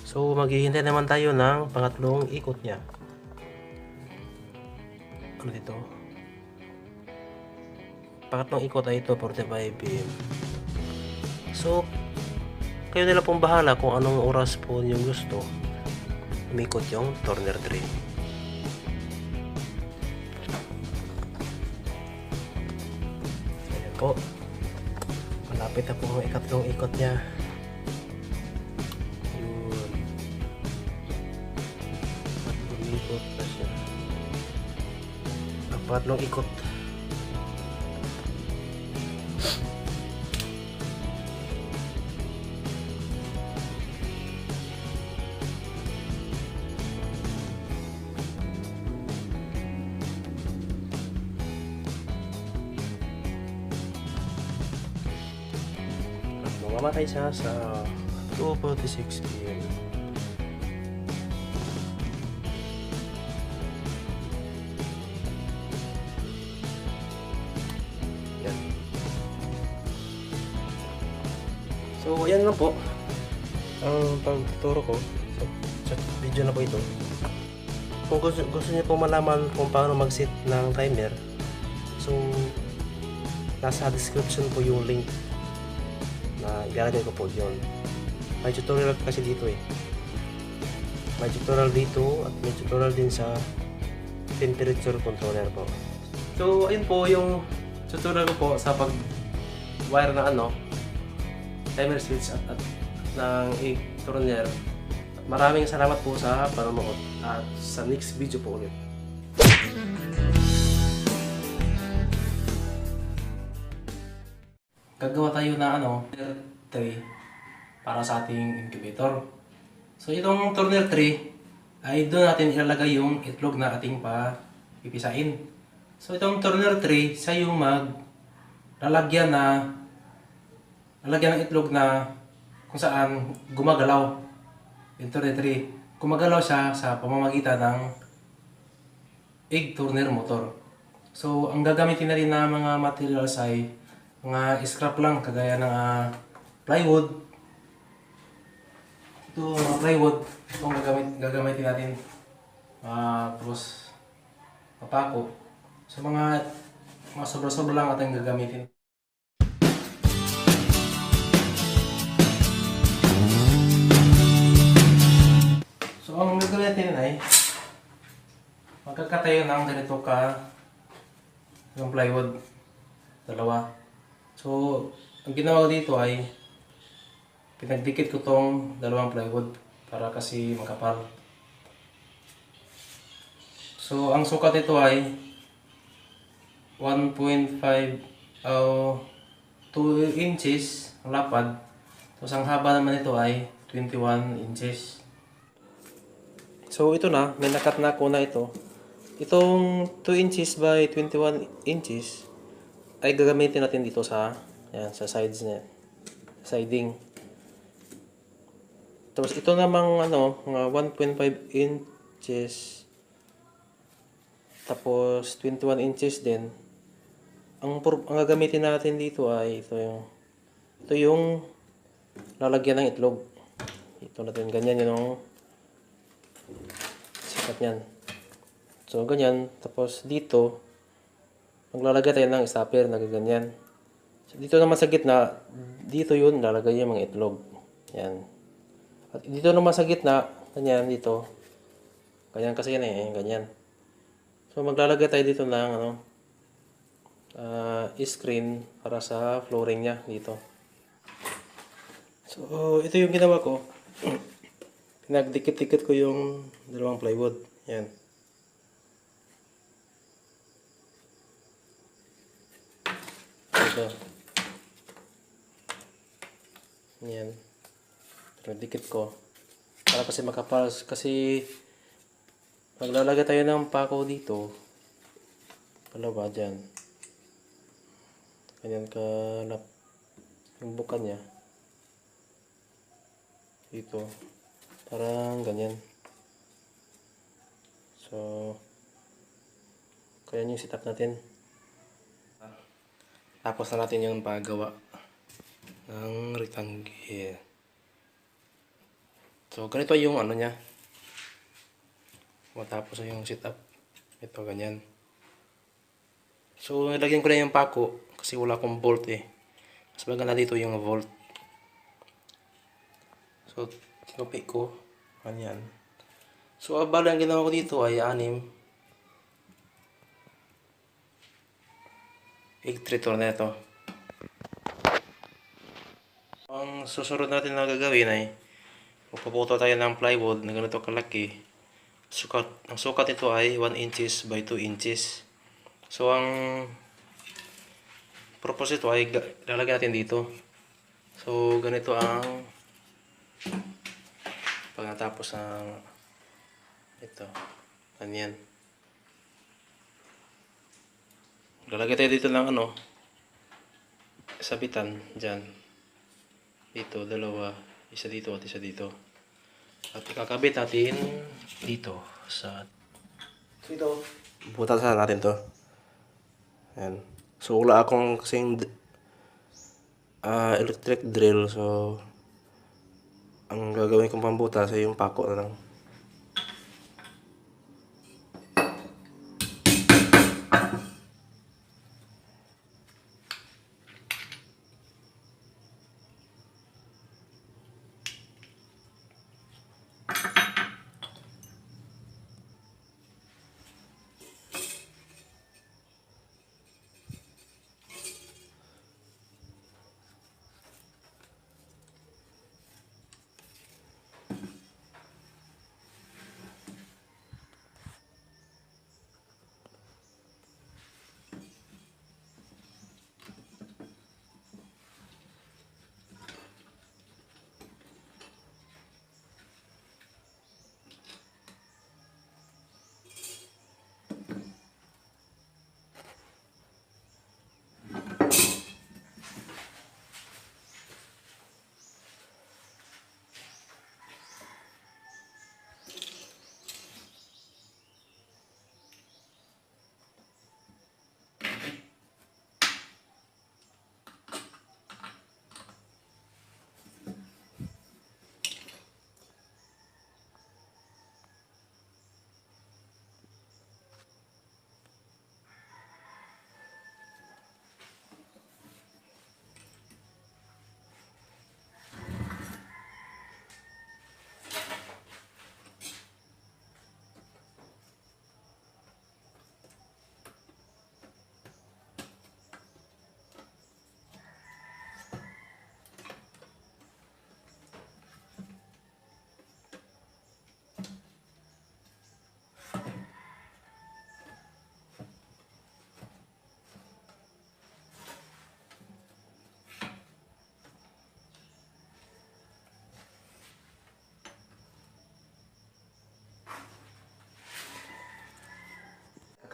So maghihintay naman tayo ng pangatlong ikot niya. Ano dito? Pangatlong ikot ay ito, 45 PM. So kayo nila pong bahala kung anong oras po yung gusto umikot yung Turner 3. Ayan po. Malapit na po ang ikatlong ikot niya. Yun. At umikot na siya. Ang pangatlong ikot. Mamamatay siya sa 2:46 PM. Yan. So, yan lang po ang pagtuturo ko sa video na po ito. Kung gusto niyo po malaman kung paano mag-set ng timer, so nasa description po yung link na ilalagay ko po yun. May tutorial kasi dito eh. May tutorial dito at may tutorial din sa temperature controller po. So ayun po yung tutorial ko po sa pag wire na timer switch at ng egg turner. Maraming salamat po sa panonood at sa next video po ulit. Gagawa tayo na tray para sa ating incubator. So itong turner tray ay doon natin ilalagay yung itlog na ating pipisain. So itong turner tray siya yung lalagyan ng itlog na kung saan gumagalaw. Yung turner tray, gumagalaw siya sa pamamagitan ng egg turner motor. So ang gagamitin na rin na mga materials ay mga scrap lang, kagaya ng plywood. Ito mga plywood, itong gagamitin natin. Tapos papako. So mga sobra-sobra lang ating gagamitin. So ang gagawin natin ay magkakatayo ng ganito yung plywood. Dalawa. So, ang ginawa ko dito ay pinagdikit ko tong dalawang plywood para kasi makapal. So, ang sukat ito ay 1.5 o 2 inches ang lapad. Tapos ang haba naman ito ay 21 inches. So, ito na. May nakat na ako na ito. Itong 2 inches by 21 inches ay gagamitin natin dito sa sides niya, siding. Tapos ito namang mga 1.5 inches tapos 21 inches din. Ang gagamitin natin dito ay ito yung lalagyan ng itlog. Ito natin ganyan yung sikat niyan. So ganyan, tapos dito maglalagay tayo ng stopper na ganyan. So, dito naman sa gitna, dito yun, lalagay yung mga itlog. Yan. At dito naman sa gitna, ganyan, dito. Ganyan kasi yan eh, ganyan. So, maglalagay tayo dito ng screen para sa flooring niya, dito. So, ito yung ginawa ko. Pinagdikit-dikit ko yung dalawang plywood. Yan. Ito. Yan. Pinagdikit ko. Para kasi makapal. Kasi maglalagay tayo ng pako dito. Dalawa dyan. Ganyan kalap. Yung buka niya. Dito. Parang ganyan. So, kaya yung setup natin. Tapos na natin yung paggawa ng rectangle. So, ganito yung ano niya. Matapos na yung setup. Ito, ganyan. So, nilagyan ko na yung pako kasi wala akong bolt eh. Mas maganda dito yung bolt. So, tinupik ko. Ganyan. So, bali ang ginawa ko dito ay 6. Egg tritor na ito. Ang susunod natin na gagawin ay magpaputo tayo ng plywood na ganito kalaki. Ang sukat nito ay 1 inches by 2 inches. So, ang purpose ito ay lalagyan natin dito. So, ganito ang pagkatapos ng ito. Ganyan. Lalagay tayo dito ng ano, sabitan dyan. Dito, dalawa. Isa dito at isa dito. At ikakabit natin dito sa... So ito, butasan natin to. Ayan. So wala akong kasing electric drill. So ang gagawin kong pambutas ay yung pako na lang.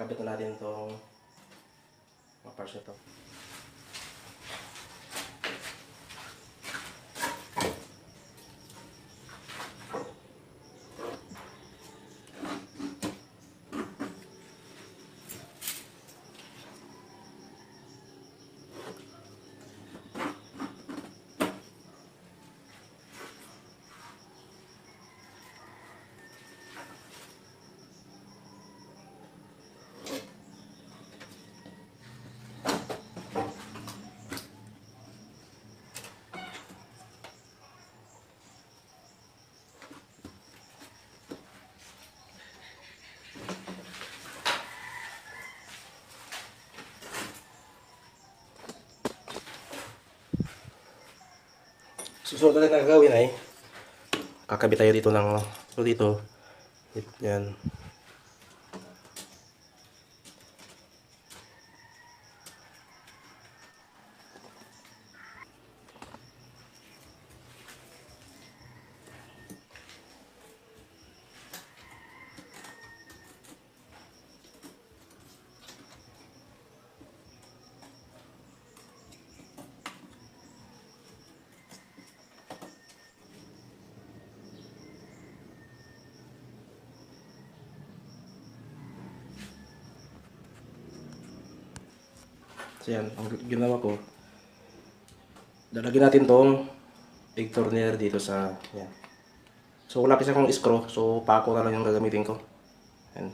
Kakabit na natin itong mga parts nito. Susunod natin na gagawin ay kakabit tayo dito ng dito. Yan. So yan, ang ginawa ko, lalagyan natin tong egg turner dito sa, yan. So wala kasi akong screw, so pako na lang yung gagamitin ko. Yan.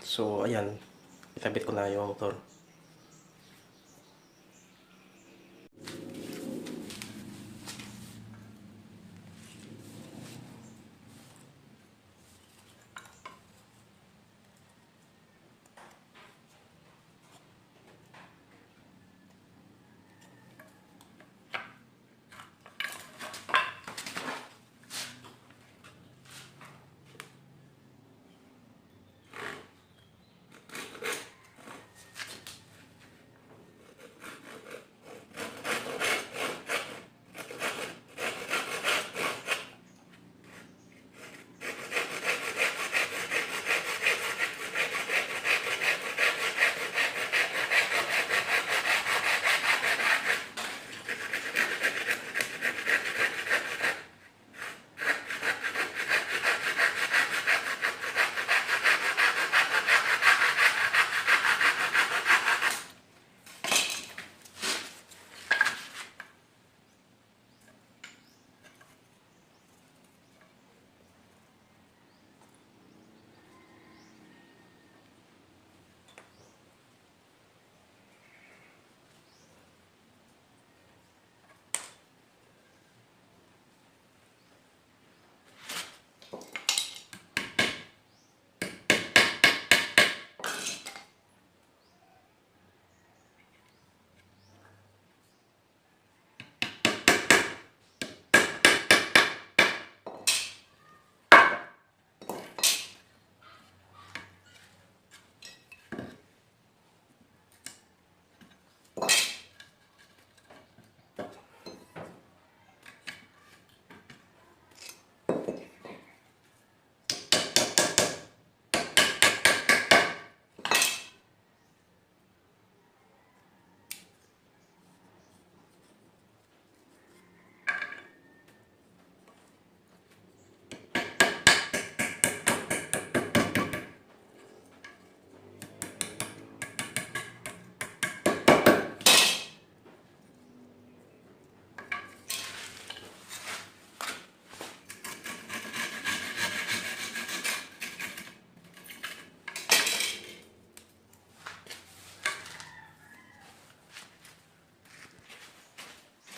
So ayan, itabit ko na yung motor.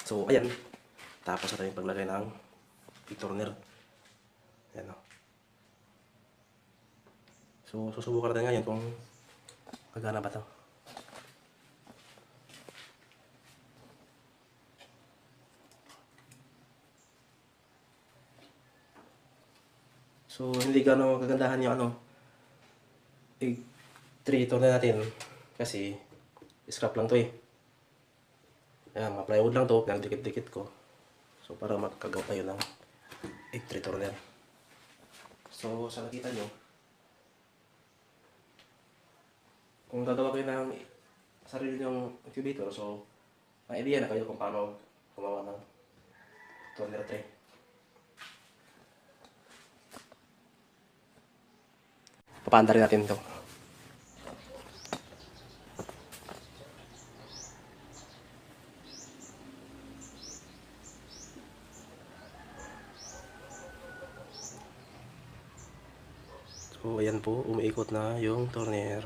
So, ayan. Tapos na tayong paglagay ng egg turner. Ayan o. So, susubukan natin ngayon kung magana ba ito. So, hindi gano'ng kagandahan yung egg turner natin. Kasi, scrap lang to eh. Ayan, mga plywood lang to, pinagdikit-dikit ko. So, para makagawa tayo ng egg turner. So, sa nakita nyo, kung gagawa kayo ng sarili nyong incubator, so, may idea na kayo kung paano gumawa ng turner tray. Papaanda rin natin ito. So, ayan po, umiikot na yung turner.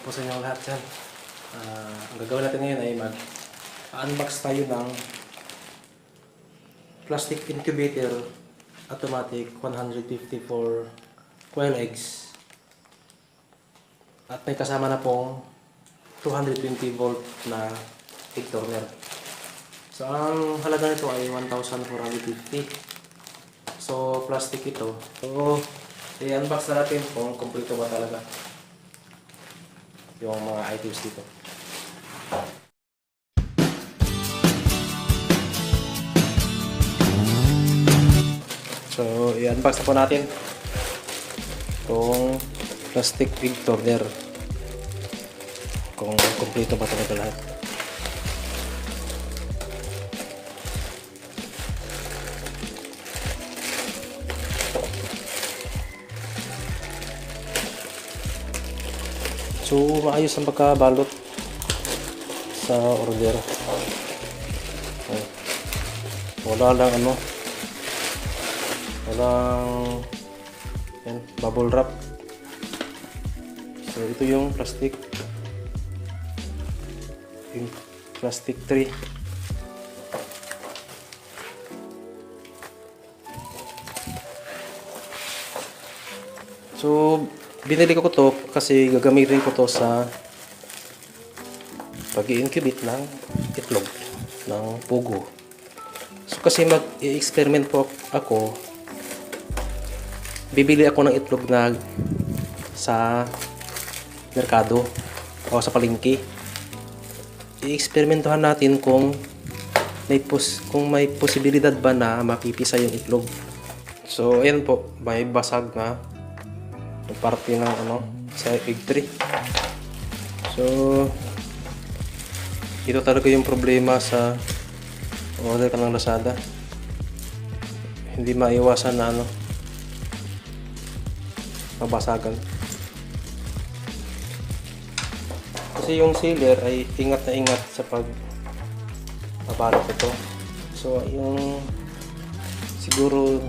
po sa inyo lahat dyan. Ang gagawin natin ngayon ay mag-unbox tayo ng plastic incubator automatic 154 coil eggs. At may kasama na pong 220 volt na egg turner. So ang halaga nito ay 1,450. So plastic ito. So i-unbox na natin kung kompleto ba talaga yung mga items dito. So i-unbox na po natin itong plastic egg turner kung kompleto ba talaga lahat. So, maayos ang pagkabalot sa order. Wala lang walang bubble wrap. So, ito yung plastic tray. So, binili ko to kasi gagamitin ko to sa pag-i-incubate ng itlog ng pugo. So kasi mag-i-experiment po ako, bibili ako ng itlog na sa merkado o sa palengke. I-experimentuhan natin kung may posibilidad ba na mapipisa yung itlog. So ayan po, may basag na parte ng sa egg tray. So ito talaga yung problema sa order ka ng Lazada. Hindi maiwasan na mabasagan. Kasi yung sealer ay ingat na ingat sa pagbabalot ito. So yung siguro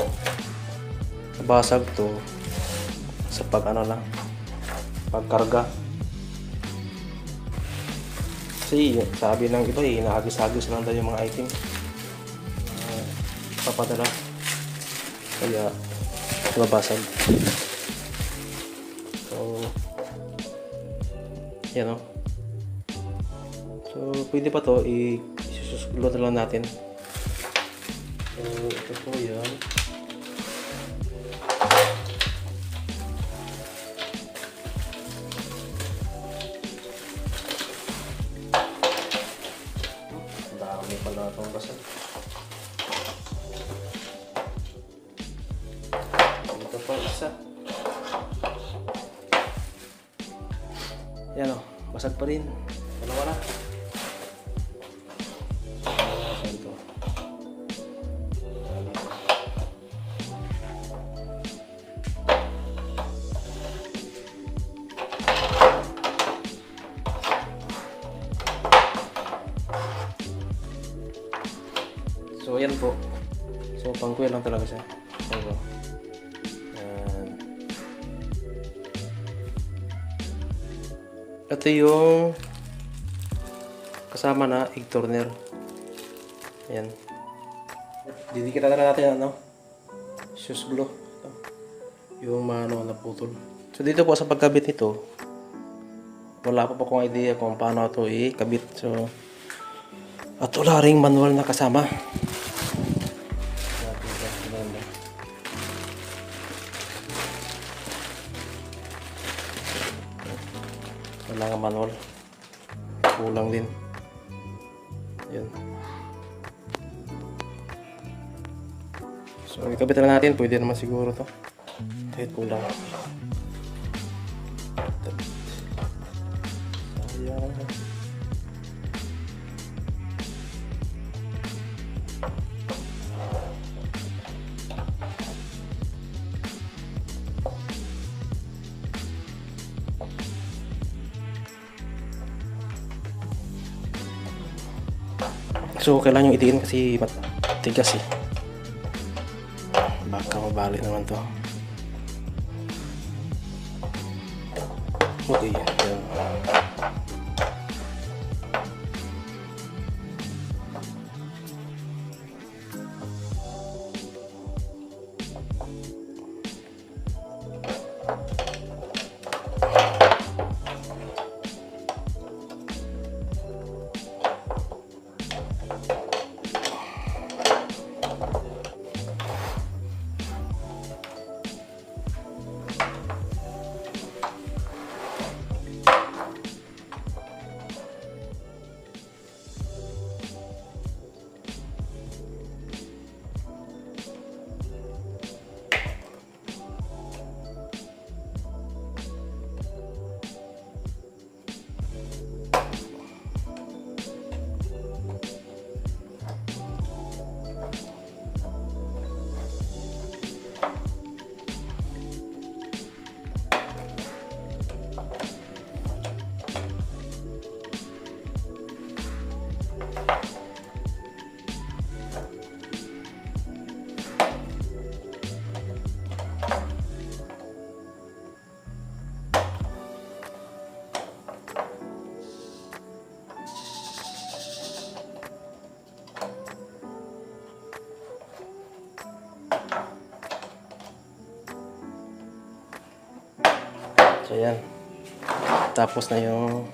nabasag to sa pagkarga. Kasi sabi ng iba hinahagis-hagis lang daw yung mga item papadala, kaya nabasag. So yan so pwede pa to isusulo na lang natin. So ito po yan. Dami pala itong basag. Ito pa isa. Yan basag pa rin. Wala. Ito. So ayan po. So pang-coil lang talaga siya. Ito. Ito yung kasama na egg turner. Ayan. Didikita na natin shoes glue. Ito. Yung na putol. So dito po sa pagkabit nito, wala pa po akong idea kung paano ito ikabit. So at wala ring manual na kasama. Wala nga manual. Kulang din. Yan. So ikabit na natin. Pwede naman siguro to. Kahit kulang. Ayan. So kailangan yung itiin kasi matigas baka mabalik naman to. Okay, yan. So yan, tapos na yung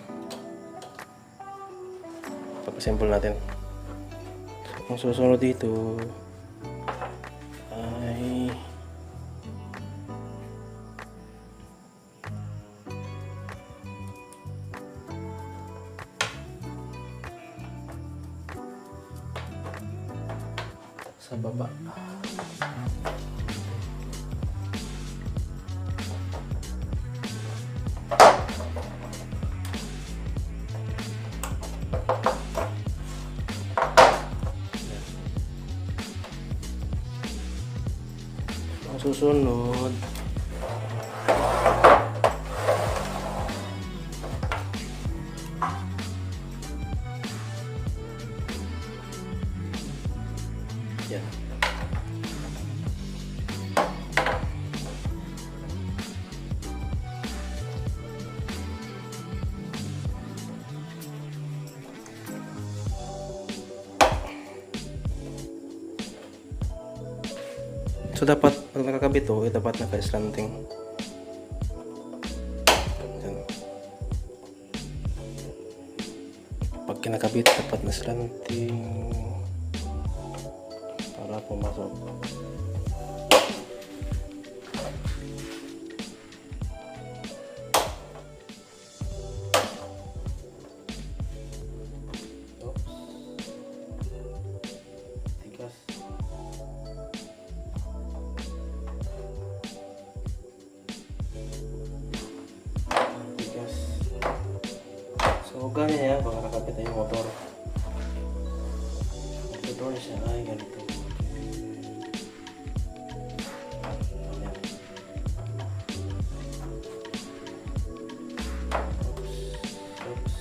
pag-assemble natin. Ang susunod dito ay sa baba. Ang susunod yan. So dapat pag nakakabit to, dapat naka-slanting. Yan. Pag kinakabit, dapat na slanting para pumasok. Tigas. So ganyan yan, baka nakakapit na yung motor. Motor siya ay ganito. Ganyan. Oops.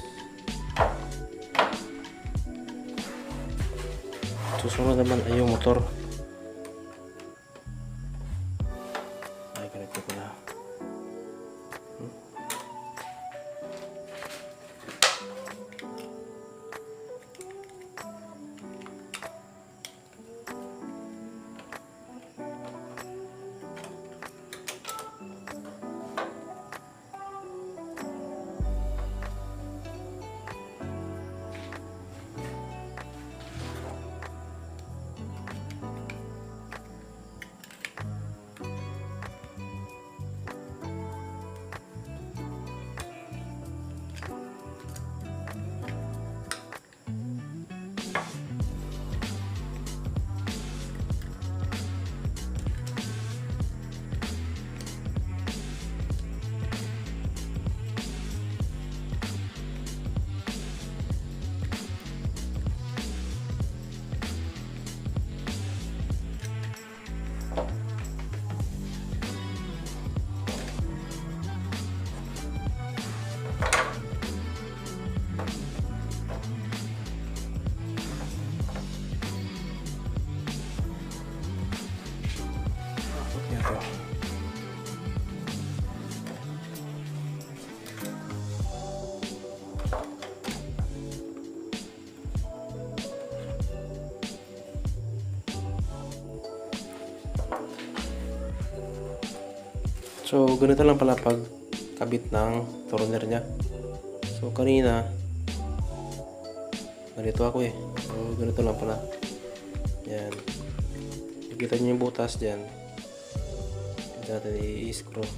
Susunod naman ay yung motor. Ay ganito pala. So, ganito lang pala pag kabit ng turner niya. So, kanina, ganito ako eh. So, ganito lang pala. Yan. Nakikita niyo yung butas dyan. Hindi natin i-screw.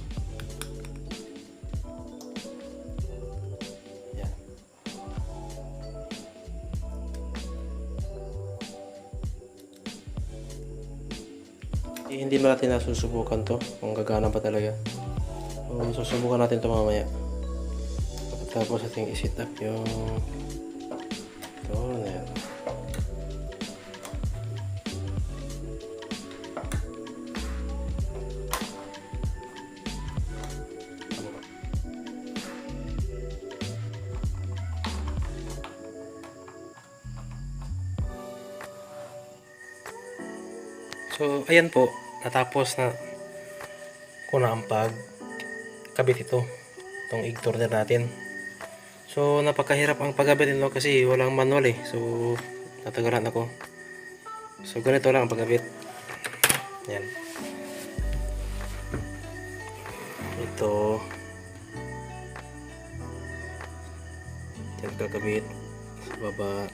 Yan. Hindi ba natin nasusubukan to kung gagana pa talaga. So, susubukan natin to mamaya. Tapos ating i-set up yung turner. So, ayan po, natapos na ko na ang pagkabit itong egg turner natin. So, napakahirap ang pagkabit nito kasi walang manual eh. So, natagalan ako. So, ganito lang ang pagkabit. Yan. Ito. Yan kakabit sa baba.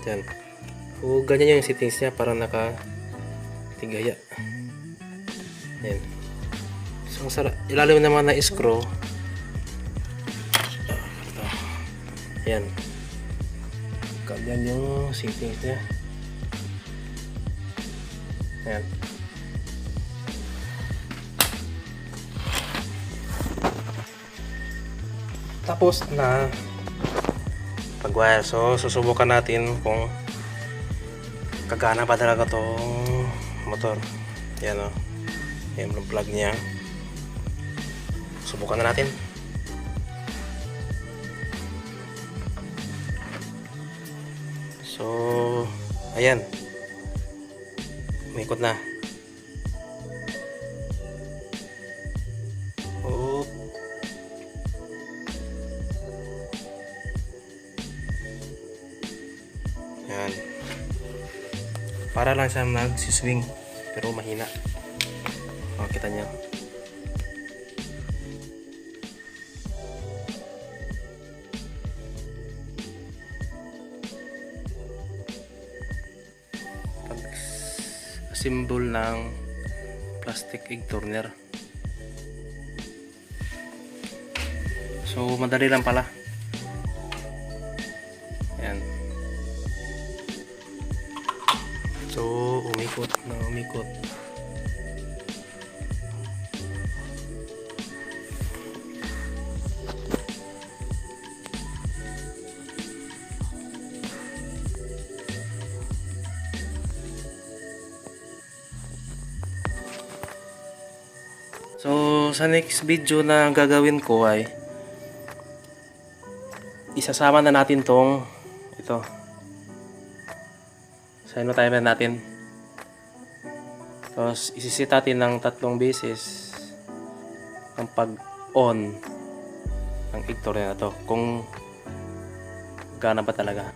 Yan. So, ganyan yung settings niya para nakatigaya. Yan. So, ilalim naman na screw. Yan. Ganyan yung settings niya. Yan. Tapos na pag-wire. So, susubukan natin kung kagana pa talaga tong motor. Yan o. Yan yung plug niya. Subukan na natin. So, ayan. Umikot na. Oh. Yan. Para lang siya nagsiswing pero mahina. O, kita niyo. Symbol ng plastic egg turner. So, madali lang pala. Ayan. So, umikot na umikot. So, sa next video na gagawin ko ay isasama na natin tong ito sa ano timer natin. Tapos isisit natin ng 3 beses ang pag-on ng egg turner na to kung gana ba talaga.